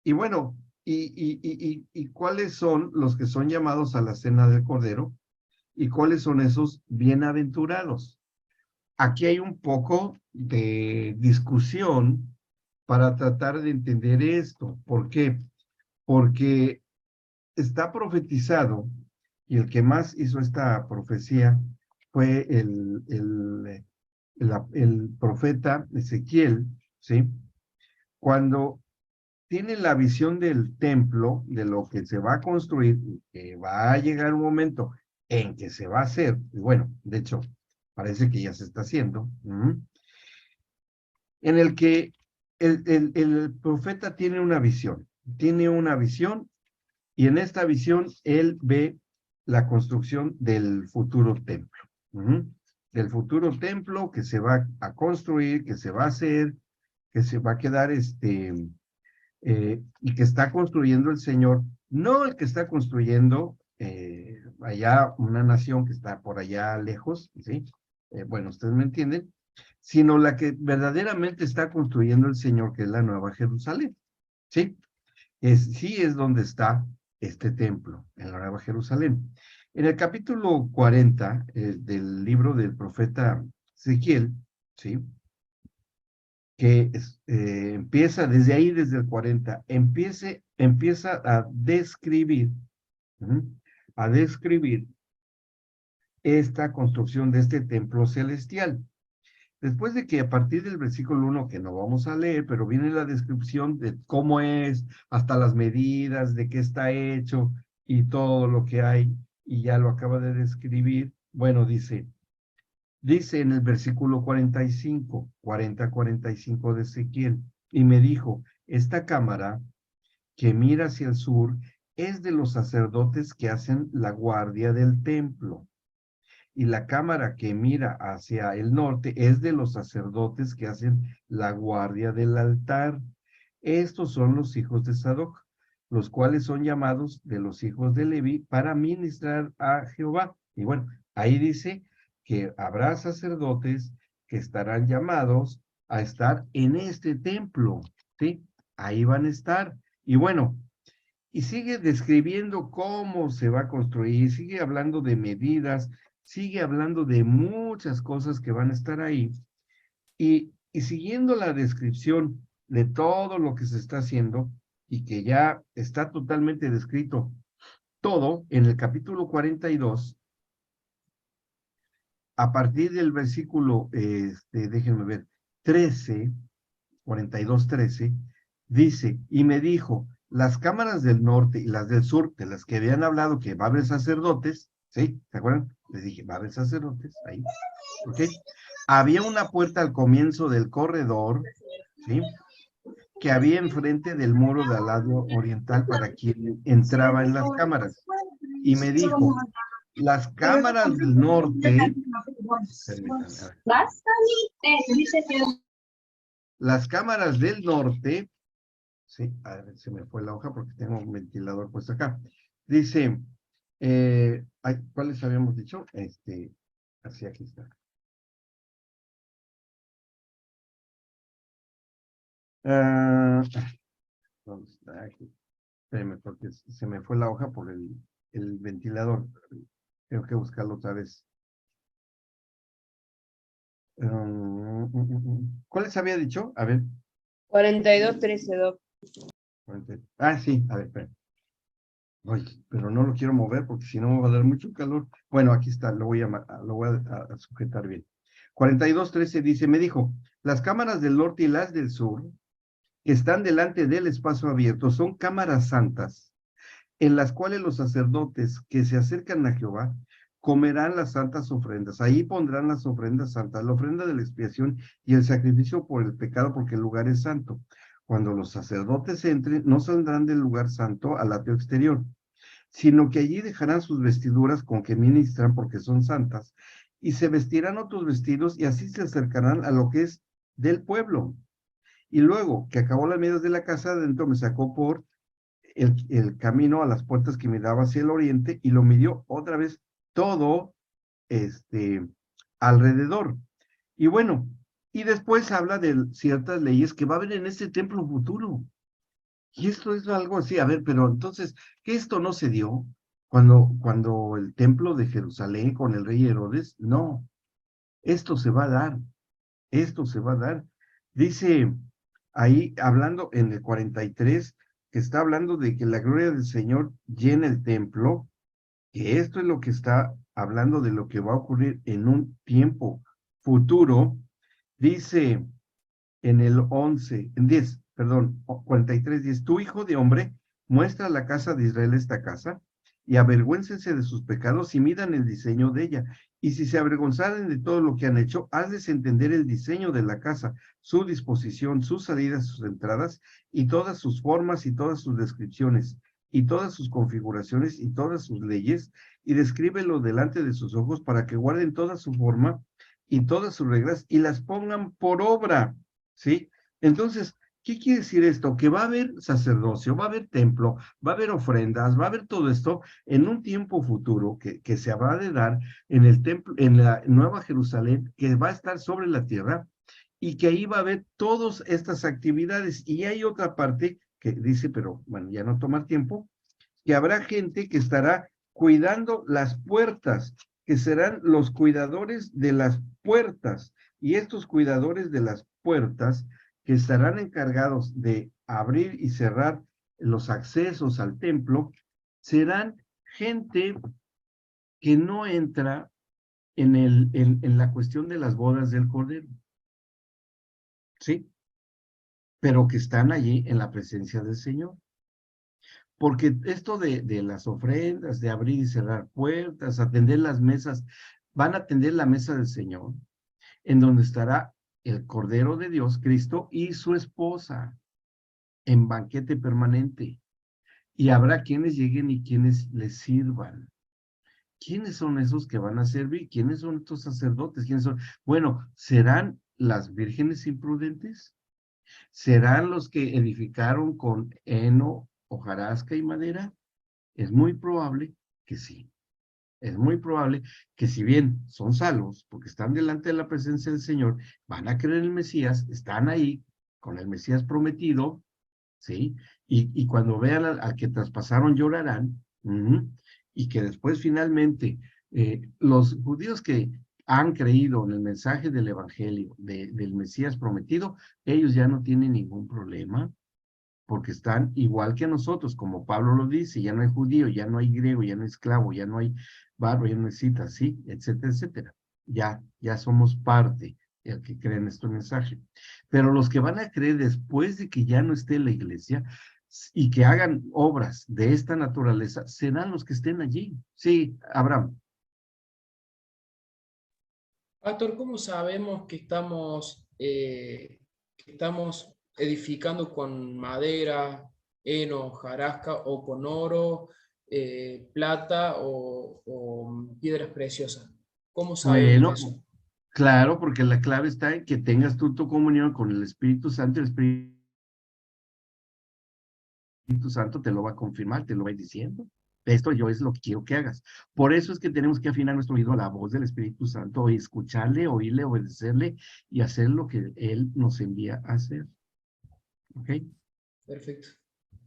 A: Y bueno, ¿y cuáles son los que son llamados a la cena del Cordero? ¿Y cuáles son esos bienaventurados? Aquí hay un poco de discusión para tratar de entender esto. ¿Por qué? Porque está profetizado, y el que más hizo esta profecía fue el profeta Ezequiel, ¿sí? Cuando tiene la visión del templo, de lo que se va a construir, que va a llegar un momento en que se va a hacer, y bueno, de hecho, parece que ya se está haciendo, en el que el profeta tiene una visión, y en esta visión él ve la construcción del futuro templo. Del futuro templo que se va a construir, que se va a hacer, que se va a quedar y que está construyendo el Señor, no el que está construyendo allá una nación que está por allá lejos, ¿sí? Bueno, ustedes me entienden, sino la que verdaderamente está construyendo el Señor, que es la Nueva Jerusalén, ¿sí? Sí es donde está este templo, en la Nueva Jerusalén. En el capítulo 40 del libro del profeta Ezequiel, ¿sí? Que empieza desde ahí, desde el 40, empieza a describir, a describir esta construcción de este templo celestial. Después de que a partir del versículo 1, que no vamos a leer, pero viene la descripción de cómo es, hasta las medidas, de qué está hecho y todo lo que hay, y ya lo acaba de describir. Bueno, dice en el versículo 45, 40-45 de Ezequiel, y me dijo, esta cámara que mira hacia el sur es de los sacerdotes que hacen la guardia del templo. Y la cámara que mira hacia el norte es de los sacerdotes que hacen la guardia del altar. Estos son los hijos de Sadoc, los cuales son llamados de los hijos de Leví para ministrar a Jehová. Y bueno, ahí dice que habrá sacerdotes que estarán llamados a estar en este templo, ¿sí? Ahí van a estar. Y bueno, y sigue describiendo cómo se va a construir, sigue hablando de medidas, sigue hablando de muchas cosas que van a estar ahí. Y siguiendo la descripción de todo lo que se está haciendo y que ya está totalmente descrito todo en el capítulo 42, a partir del versículo, déjenme ver, 13, 42:13, dice, y me dijo, las cámaras del norte y las del sur, de las que habían hablado que va a haber sacerdotes, ¿sí? ¿Se acuerdan? Les dije, va a haber sacerdotes, ahí, ¿ok? Había una puerta al comienzo del corredor, ¿sí? Que había enfrente del muro del lado oriental para quien entraba en las cámaras. Y me dijo, las cámaras del norte, las cámaras del norte, sí, a ver, se me fue la hoja porque tengo un ventilador puesto acá. Dice, ¿cuáles habíamos dicho? Así aquí está. ¿Dónde está? Aquí. Espérenme, porque se me fue la hoja por el ventilador. Tengo que buscarlo otra vez. ¿Cuáles había dicho? A ver.
C: 42:13, Doc.
A: Sí, a ver, espera. Ay, pero no lo quiero mover porque si no me va a dar mucho calor. Bueno, aquí está, lo voy a sujetar bien. 42:13 dice, me dijo, las cámaras del norte y las del sur, que están delante del espacio abierto, son cámaras santas, en las cuales los sacerdotes que se acercan a Jehová comerán las santas ofrendas. Ahí pondrán las ofrendas santas, la ofrenda de la expiación y el sacrificio por el pecado, porque el lugar es santo. Cuando los sacerdotes entren, no saldrán del lugar santo al atrio exterior, sino que allí dejarán sus vestiduras con que ministran, porque son santas, y se vestirán otros vestidos, y así se acercarán a lo que es del pueblo. Y luego que acabó las medidas de la casa, adentro me sacó por el camino a las puertas que me daba hacia el oriente, y lo midió otra vez todo alrededor. Y bueno, y después habla de ciertas leyes que va a haber en este templo futuro. Y esto es algo así, a ver, pero entonces, ¿que esto no se dio cuando el templo de Jerusalén con el rey Herodes? No, esto se va a dar, esto se va a dar. Dice ahí, hablando en el 43, que está hablando de que la gloria del Señor llena el templo, que esto es lo que está hablando de lo que va a ocurrir en un tiempo futuro. Dice en el 10, perdón, 43:10, tu hijo de hombre, muestra a la casa de Israel esta casa, y avergüéncense de sus pecados y midan el diseño de ella. Y si se avergonzaren de todo lo que han hecho, hazles entender el diseño de la casa, su disposición, sus salidas, sus entradas, y todas sus formas y todas sus descripciones. y todas sus configuraciones y todas sus leyes, y descríbelo delante de sus ojos para que guarden toda su forma y todas sus reglas y las pongan por obra, ¿sí? Entonces, ¿qué quiere decir esto? Que va a haber sacerdocio, va a haber templo, va a haber ofrendas, va a haber todo esto en un tiempo futuro que se habrá de dar en el templo, en la Nueva Jerusalén, que va a estar sobre la tierra, y que ahí va a haber todas estas actividades. Y hay otra parte que dice, pero bueno, ya no tomar tiempo, que habrá gente que estará cuidando las puertas, que serán los cuidadores de las puertas. Y estos cuidadores de las puertas que estarán encargados de abrir y cerrar los accesos al templo, serán gente que no entra en la cuestión de las bodas del Cordero, ¿sí? Pero que están allí en la presencia del Señor. Porque esto de las ofrendas, de abrir y cerrar puertas, atender las mesas, van a atender la mesa del Señor, en donde estará el Cordero de Dios, Cristo, y su esposa, en banquete permanente. Y habrá quienes lleguen y quienes les sirvan. ¿Quiénes son esos que van a servir? ¿Quiénes son estos sacerdotes? ¿Quiénes son? Bueno, ¿serán las vírgenes imprudentes? ¿Serán los que edificaron con heno, hojarasca y madera? Es muy probable que sí. Es muy probable que si bien son salvos, porque están delante de la presencia del Señor, van a creer en el Mesías, están ahí con el Mesías prometido, ¿sí? Y cuando vean al que traspasaron llorarán, y que después finalmente los judíos que han creído en el mensaje del Evangelio, del Mesías prometido, ellos ya no tienen ningún problema, porque están igual que nosotros, como Pablo lo dice, ya no hay judío, ya no hay griego, ya no hay esclavo, ya no hay barro, ya no hay cita, ¿sí? Etcétera, etcétera. Ya somos parte, el que cree en este mensaje. Pero los que van a creer después de que ya no esté la iglesia y que hagan obras de esta naturaleza, serán los que estén allí. Sí, Abraham.
B: Pastor, ¿cómo sabemos que estamos edificando con madera, heno, hojarasca o con oro, plata o piedras preciosas? ¿Cómo sabemos
A: Bueno,
B: eso?
A: claro, porque la clave está en que tengas tú tu comunión con el Espíritu Santo, el Espíritu Santo te lo va a confirmar, te lo va a ir diciendo. Esto yo es lo que quiero que hagas. Por eso es que tenemos que afinar nuestro oído a la voz del Espíritu Santo, y escucharle, oírle, obedecerle y hacer lo que Él nos envía a hacer. ¿Ok?
B: Perfecto.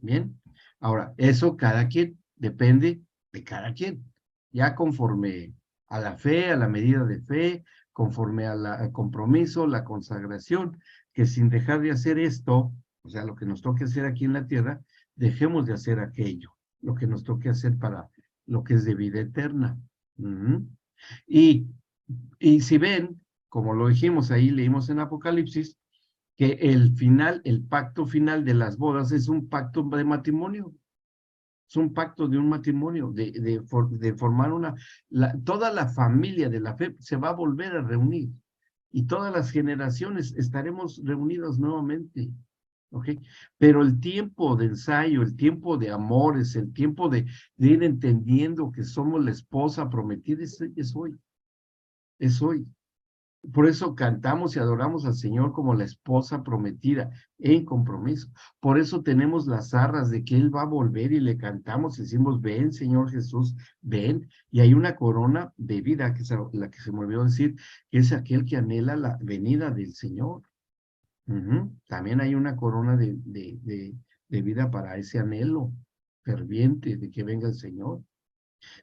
A: Bien. Ahora, eso cada quien, depende de cada quien. Ya conforme a la fe, a la medida de fe, conforme al compromiso, la consagración, que sin dejar de hacer esto, o sea, lo que nos toque hacer aquí en la tierra, dejemos de hacer aquello, lo que nos toque hacer para lo que es de vida eterna. Y, y si ven, como lo dijimos ahí, leímos en Apocalipsis, que el final, el pacto final de las bodas es un pacto de matrimonio. Es un pacto de un matrimonio, de formar toda la familia de la fe se va a volver a reunir y todas las generaciones estaremos reunidos nuevamente. ¿Ok? Pero el tiempo de ensayo, el tiempo de amores, el tiempo de ir entendiendo que somos la esposa prometida es hoy. Es hoy. Por eso cantamos y adoramos al Señor como la esposa prometida en compromiso. Por eso tenemos las arras de que Él va a volver y le cantamos y decimos, ven Señor Jesús, ven. Y hay una corona de vida, que es la que se me olvidó decir, que es aquel que anhela la venida del Señor. También hay una corona de vida para ese anhelo ferviente de que venga el Señor.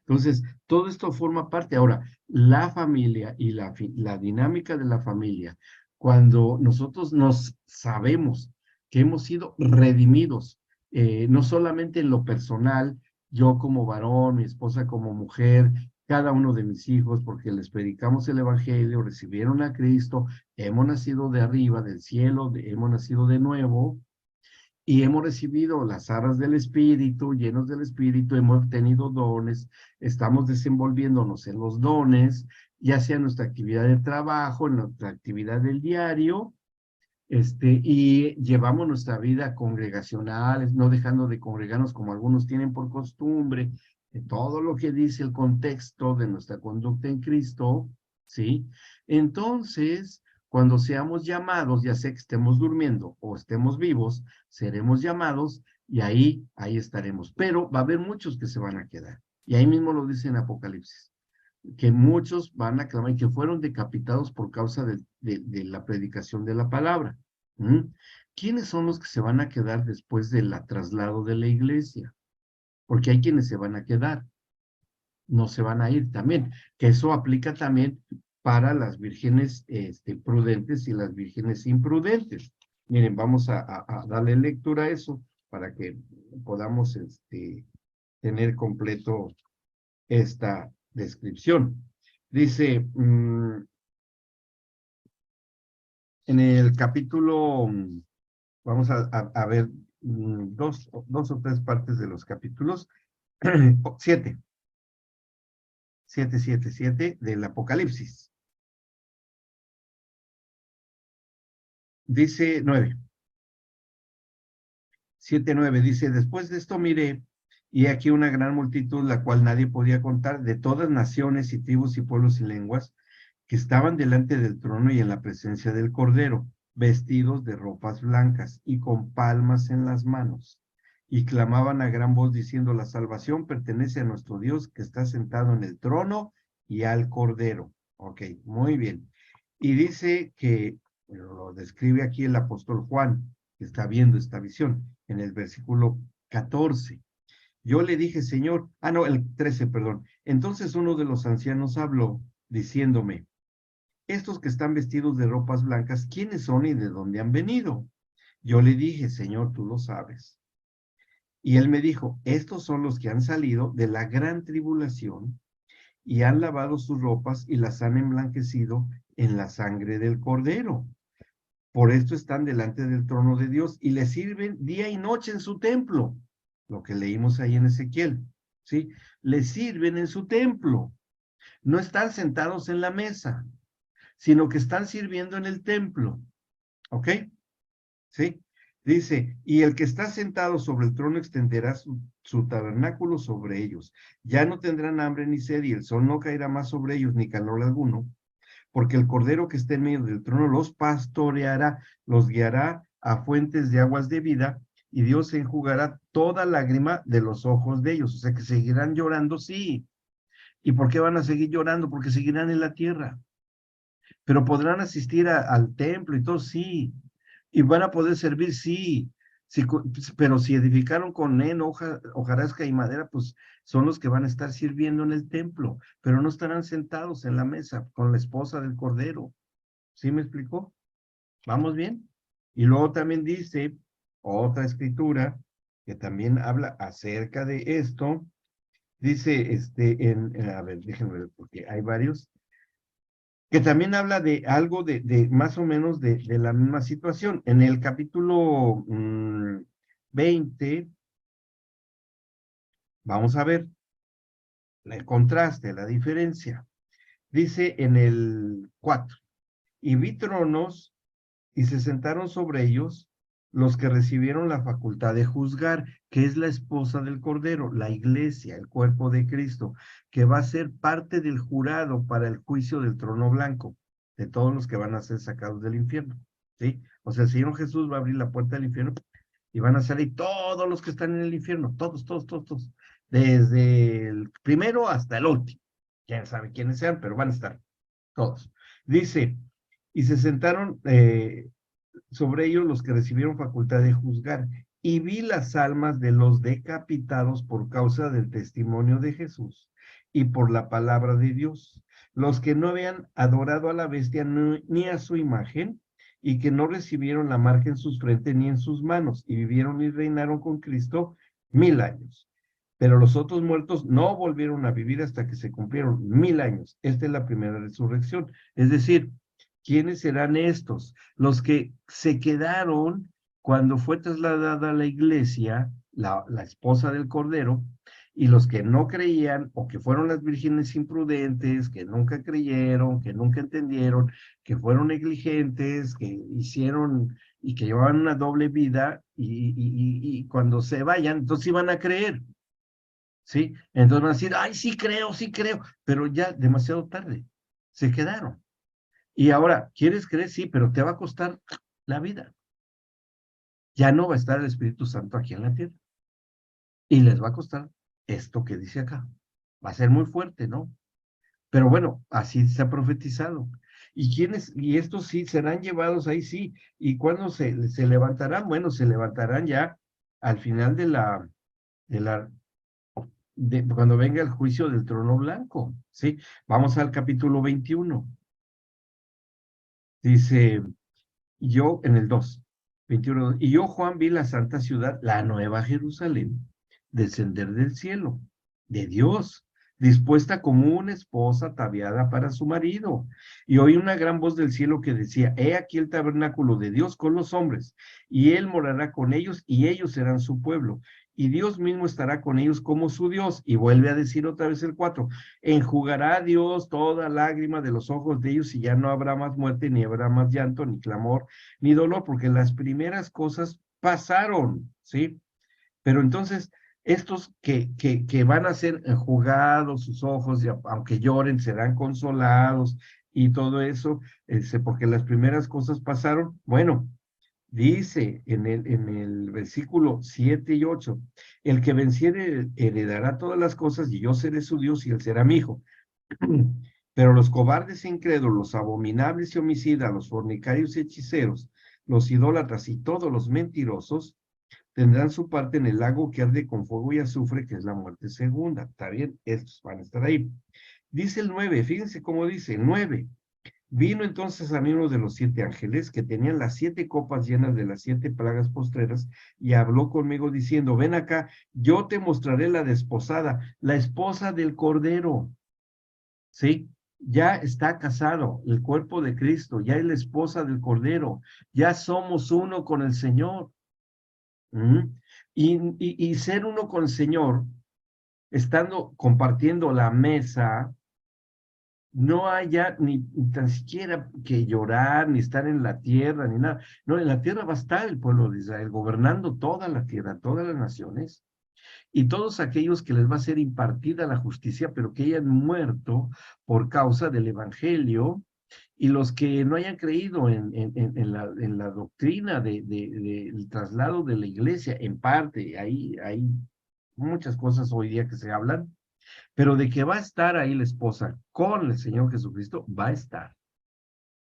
A: Entonces, todo esto forma parte. Ahora, la familia y la dinámica de la familia, cuando nosotros nos sabemos que hemos sido redimidos, no solamente en lo personal, yo como varón, mi esposa como mujer, cada uno de mis hijos, porque les predicamos el Evangelio, recibieron a Cristo, hemos nacido de arriba, del cielo, hemos nacido de nuevo, y hemos recibido las arras del Espíritu, llenos del Espíritu, hemos tenido dones, estamos desenvolviéndonos en los dones, ya sea en nuestra actividad de trabajo, en nuestra actividad del diario, Y llevamos nuestra vida congregacional, no dejando de congregarnos como algunos tienen por costumbre, de todo lo que dice el contexto de nuestra conducta en Cristo, ¿sí? Entonces, cuando seamos llamados, ya sea que estemos durmiendo o estemos vivos, seremos llamados y ahí estaremos. Pero va a haber muchos que se van a quedar. Y ahí mismo lo dice en Apocalipsis, que muchos van a clamar y que fueron decapitados por causa de la predicación de la palabra. ¿Quiénes son los que se van a quedar después del traslado de la iglesia? Porque hay quienes se van a quedar, no se van a ir también, que eso aplica también para las vírgenes prudentes y las vírgenes imprudentes. Miren, vamos a darle lectura a eso para que podamos tener completo esta descripción. Dice, en el capítulo, vamos a ver dos o tres partes de los capítulos, 7 del Apocalipsis. Dice 9. 7:9 dice, después de esto miré, y aquí una gran multitud, la cual nadie podía contar, de todas naciones y tribus y pueblos y lenguas, que estaban delante del trono y en la presencia del Cordero, vestidos de ropas blancas y con palmas en las manos, y clamaban a gran voz diciendo, la salvación pertenece a nuestro Dios que está sentado en el trono y al Cordero. Ok, muy bien. Y dice que, lo describe aquí el apóstol Juan, que está viendo esta visión, en el versículo 14. Yo le dije, Señor, el 13, perdón. Entonces uno de los ancianos habló, diciéndome, estos que están vestidos de ropas blancas, ¿quiénes son y de dónde han venido? Yo le dije, Señor, tú lo sabes. Y él me dijo, estos son los que han salido de la gran tribulación y han lavado sus ropas y las han emblanquecido en la sangre del Cordero. Por esto están delante del trono de Dios y le sirven día y noche en su templo. Lo que leímos ahí en Ezequiel, ¿sí? Le sirven en su templo. No están sentados en la mesa, sino que están sirviendo en el templo. ¿Ok? ¿Sí? Dice, y el que está sentado sobre el trono extenderá su tabernáculo sobre ellos. Ya no tendrán hambre ni sed, y el sol no caerá más sobre ellos, ni calor alguno, porque el cordero que está en medio del trono los pastoreará, los guiará a fuentes de aguas de vida, y Dios enjugará toda lágrima de los ojos de ellos. O sea que seguirán llorando, sí. ¿Y por qué van a seguir llorando? Porque seguirán en la tierra. Pero podrán asistir al templo y todo, sí. Y van a poder servir, sí. Sí, pero si edificaron con heno, hojarasca y madera, pues son los que van a estar sirviendo en el templo, pero no estarán sentados en la mesa con la esposa del Cordero. ¿Sí me explicó? ¿Vamos bien? Y luego también dice otra escritura que también habla acerca de esto. Dice, a ver, déjenme ver, porque hay varios, que también habla de algo de más o menos de la misma situación. En el capítulo 20, vamos a ver el contraste, la diferencia. Dice en el 4, y vi tronos y se sentaron sobre ellos los que recibieron la facultad de juzgar, que es la esposa del Cordero, la iglesia, el cuerpo de Cristo, que va a ser parte del jurado para el juicio del trono blanco, de todos los que van a ser sacados del infierno, ¿sí? O sea, el Señor Jesús va a abrir la puerta del infierno y van a salir todos los que están en el infierno, todos, desde el primero hasta el último. Quién sabe quiénes sean, pero van a estar todos. Dice, y se sentaron sobre ellos los que recibieron facultad de juzgar, y vi las almas de los decapitados por causa del testimonio de Jesús y por la palabra de Dios, los que no habían adorado a la bestia ni a su imagen, y que no recibieron la marca en sus frentes ni en sus manos, y vivieron y reinaron con Cristo 1000 años. Pero los otros muertos no volvieron a vivir hasta que se cumplieron 1000 años. Esta es la primera resurrección. Es decir, ¿quiénes serán estos? Los que se quedaron cuando fue trasladada a la iglesia, la esposa del Cordero, Y los que no creían, o que fueron las vírgenes imprudentes, que nunca creyeron, que nunca entendieron, que fueron negligentes, que hicieron y que llevaban una doble vida, y cuando se vayan, entonces iban a creer, ¿sí? Entonces van a decir, ay, sí creo, pero ya demasiado tarde, se quedaron. Y ahora, ¿quieres creer? Sí, pero te va a costar la vida. Ya no va a estar el Espíritu Santo aquí en la tierra. Y les va a costar esto que dice acá. Va a ser muy fuerte, ¿no? Pero bueno, así se ha profetizado. ¿Y quiénes? Y estos sí serán llevados ahí, sí. ¿Y cuándo se levantarán? Bueno, se levantarán ya al final de cuando venga el juicio del trono blanco, ¿sí? Vamos al capítulo 21. Dice, yo en el 2, 21, y yo, Juan, vi la santa ciudad, la nueva Jerusalén, descender del cielo, de Dios, dispuesta como una esposa ataviada para su marido. Y oí una gran voz del cielo que decía, he aquí el tabernáculo de Dios con los hombres, y él morará con ellos, y ellos serán su pueblo. Y Dios mismo estará con ellos como su Dios. Y vuelve a decir otra vez el 4, enjugará a Dios toda lágrima de los ojos de ellos, y ya no habrá más muerte, ni habrá más llanto, ni clamor, ni dolor, porque las primeras cosas pasaron, ¿sí? Pero entonces, estos que van a ser enjugados sus ojos, y aunque lloren, serán consolados, y todo eso, porque las primeras cosas pasaron. Bueno, dice en el versículo 7 y 8, el que venciere heredará todas las cosas, y yo seré su Dios, y él será mi hijo. Pero los cobardes e incrédulos, los abominables y homicidas, los fornicarios y hechiceros, los idólatras y todos los mentirosos, tendrán su parte en el lago que arde con fuego y azufre, que es la muerte segunda. ¿Está bien? Estos van a estar ahí. Dice el 9, fíjense cómo dice, 9. Vino entonces a mí uno de los 7 ángeles que tenían las 7 copas llenas de las 7 plagas postreras, y habló conmigo diciendo, ven acá, yo te mostraré la desposada, la esposa del Cordero. ¿Sí? Ya está casado, el cuerpo de Cristo, ya es la esposa del Cordero, ya somos uno con el Señor. Y ser uno con el Señor, estando compartiendo la mesa, no haya ni tan siquiera que llorar, ni estar en la tierra, ni nada. No, en la tierra va a estar el pueblo de Israel, gobernando toda la tierra, todas las naciones, y todos aquellos que les va a ser impartida la justicia, pero que hayan muerto por causa del evangelio, y los que no hayan creído en la doctrina del traslado de la iglesia, en parte, hay muchas cosas hoy día que se hablan, pero de que va a estar ahí la esposa con el Señor Jesucristo, va a estar,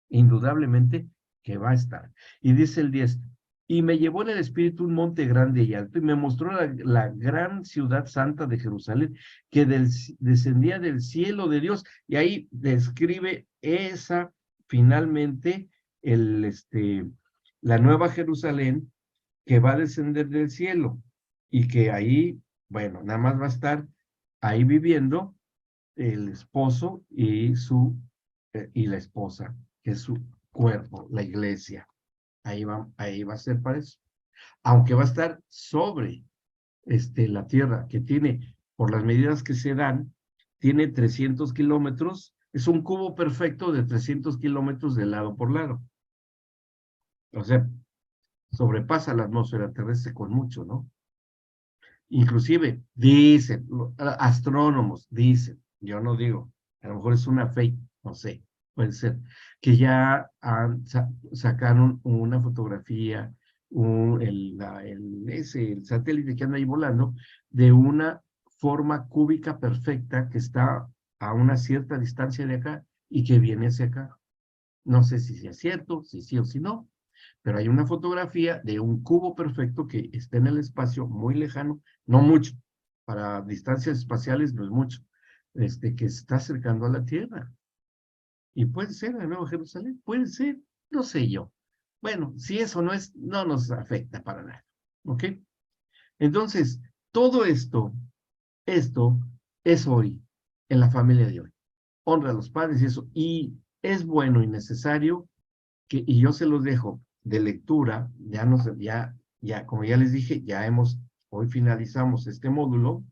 A: indudablemente que va a estar. Y dice el 10, y me llevó en el espíritu un monte grande y alto, y me mostró la gran ciudad santa de Jerusalén, que descendía del cielo de Dios, y ahí describe esa, finalmente, la nueva Jerusalén, que va a descender del cielo, y que ahí, bueno, nada más va a estar ahí viviendo el esposo y la esposa, que es su cuerpo, la iglesia. Ahí va a ser para eso. Aunque va a estar sobre la tierra, que tiene, por las medidas que se dan, tiene 300 kilómetros, es un cubo perfecto de 300 kilómetros de lado por lado. O sea, sobrepasa la atmósfera terrestre con mucho, ¿no? Inclusive, dicen, astrónomos dicen, yo no digo, a lo mejor es una fake, no sé, puede ser, que ya sacaron una fotografía, el satélite que anda ahí volando, de una forma cúbica perfecta que está a una cierta distancia de acá y que viene hacia acá. No sé si sea cierto, si sí o si no, pero hay una fotografía de un cubo perfecto que está en el espacio muy lejano, no mucho, para distancias espaciales no es mucho, que se está acercando a la Tierra. Y puede ser la Nueva Jerusalén, puede ser, no sé yo. Bueno, si eso no es, no nos afecta para nada, ¿ok? Entonces, todo esto es hoy, en la familia de hoy. Honra a los padres y eso, y es bueno y necesario y yo se los dejo de lectura, como ya les dije, hoy finalizamos este módulo,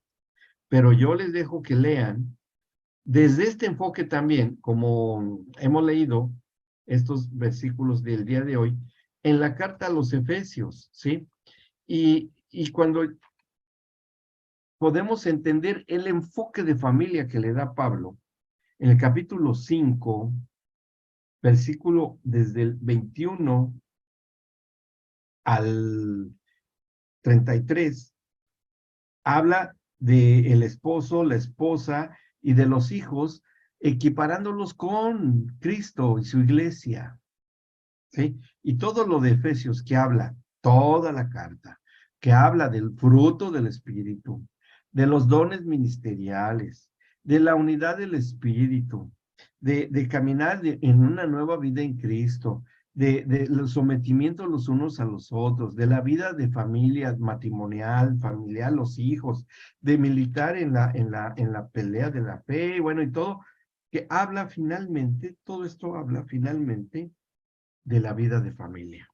A: pero yo les dejo que lean desde este enfoque también, como hemos leído estos versículos del día de hoy, en la carta a los Efesios, ¿sí? Y cuando podemos entender el enfoque de familia que le da Pablo, en el capítulo 5, versículo desde el 21 al 33, habla de el esposo, la esposa y de los hijos, equiparándolos con Cristo y su iglesia, ¿sí? Y todo lo de Efesios que habla, toda la carta, que habla del fruto del Espíritu, de los dones ministeriales, de la unidad del Espíritu, de caminar en una nueva vida en Cristo, del sometimiento los unos a los otros, de la vida de familia matrimonial, familiar, los hijos, de militar en la pelea de la fe, bueno, y todo, que habla finalmente, todo esto habla finalmente de la vida de familia.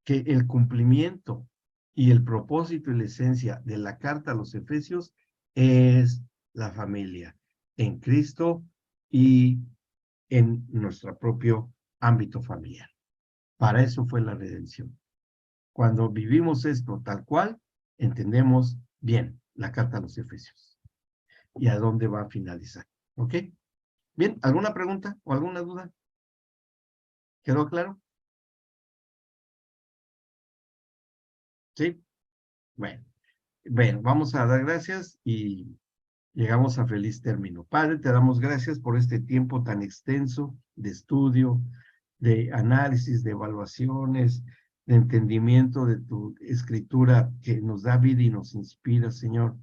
A: Que el cumplimiento y el propósito y la esencia de la carta a los Efesios es la familia en Cristo y en nuestro propio ámbito familiar. Para eso fue la redención. Cuando vivimos esto tal cual, entendemos bien la carta a los Efesios y a dónde va a finalizar. ¿Ok? Bien, ¿alguna pregunta o alguna duda? ¿Quedó claro? ¿Sí? Bueno, vamos a dar gracias y llegamos a feliz término. Padre, te damos gracias por este tiempo tan extenso de estudio, de análisis, de evaluaciones, de entendimiento de tu escritura que nos da vida y nos inspira, Señor,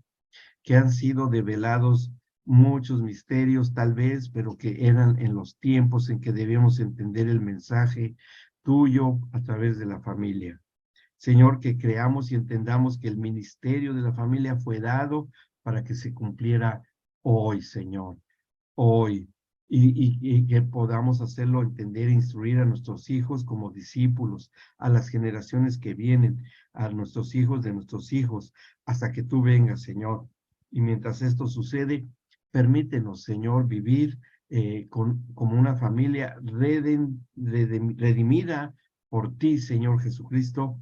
A: que han sido develados muchos misterios tal vez, pero que eran en los tiempos en que debíamos entender el mensaje tuyo a través de la familia. Señor, que creamos y entendamos que el ministerio de la familia fue dado para que se cumpliera hoy, Señor, hoy, y que podamos hacerlo entender e instruir a nuestros hijos como discípulos, a las generaciones que vienen, a nuestros hijos de nuestros hijos, hasta que tú vengas, Señor. Y mientras esto sucede, permítenos, Señor, vivir como una familia redimida por ti, Señor Jesucristo,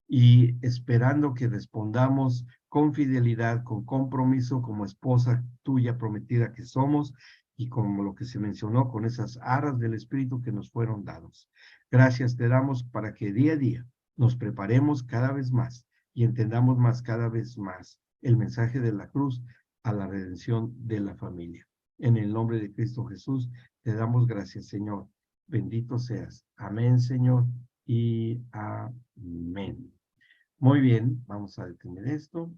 A: y esperando que respondamos con fidelidad, con compromiso, como esposa tuya prometida que somos, y como lo que se mencionó, con esas aras del Espíritu que nos fueron dados. Gracias te damos para que día a día nos preparemos cada vez más y entendamos más cada vez más el mensaje de la cruz a la redención de la familia. En el nombre de Cristo Jesús te damos gracias, Señor. Bendito seas. Amén, Señor, y amén. Muy bien, vamos a detener esto.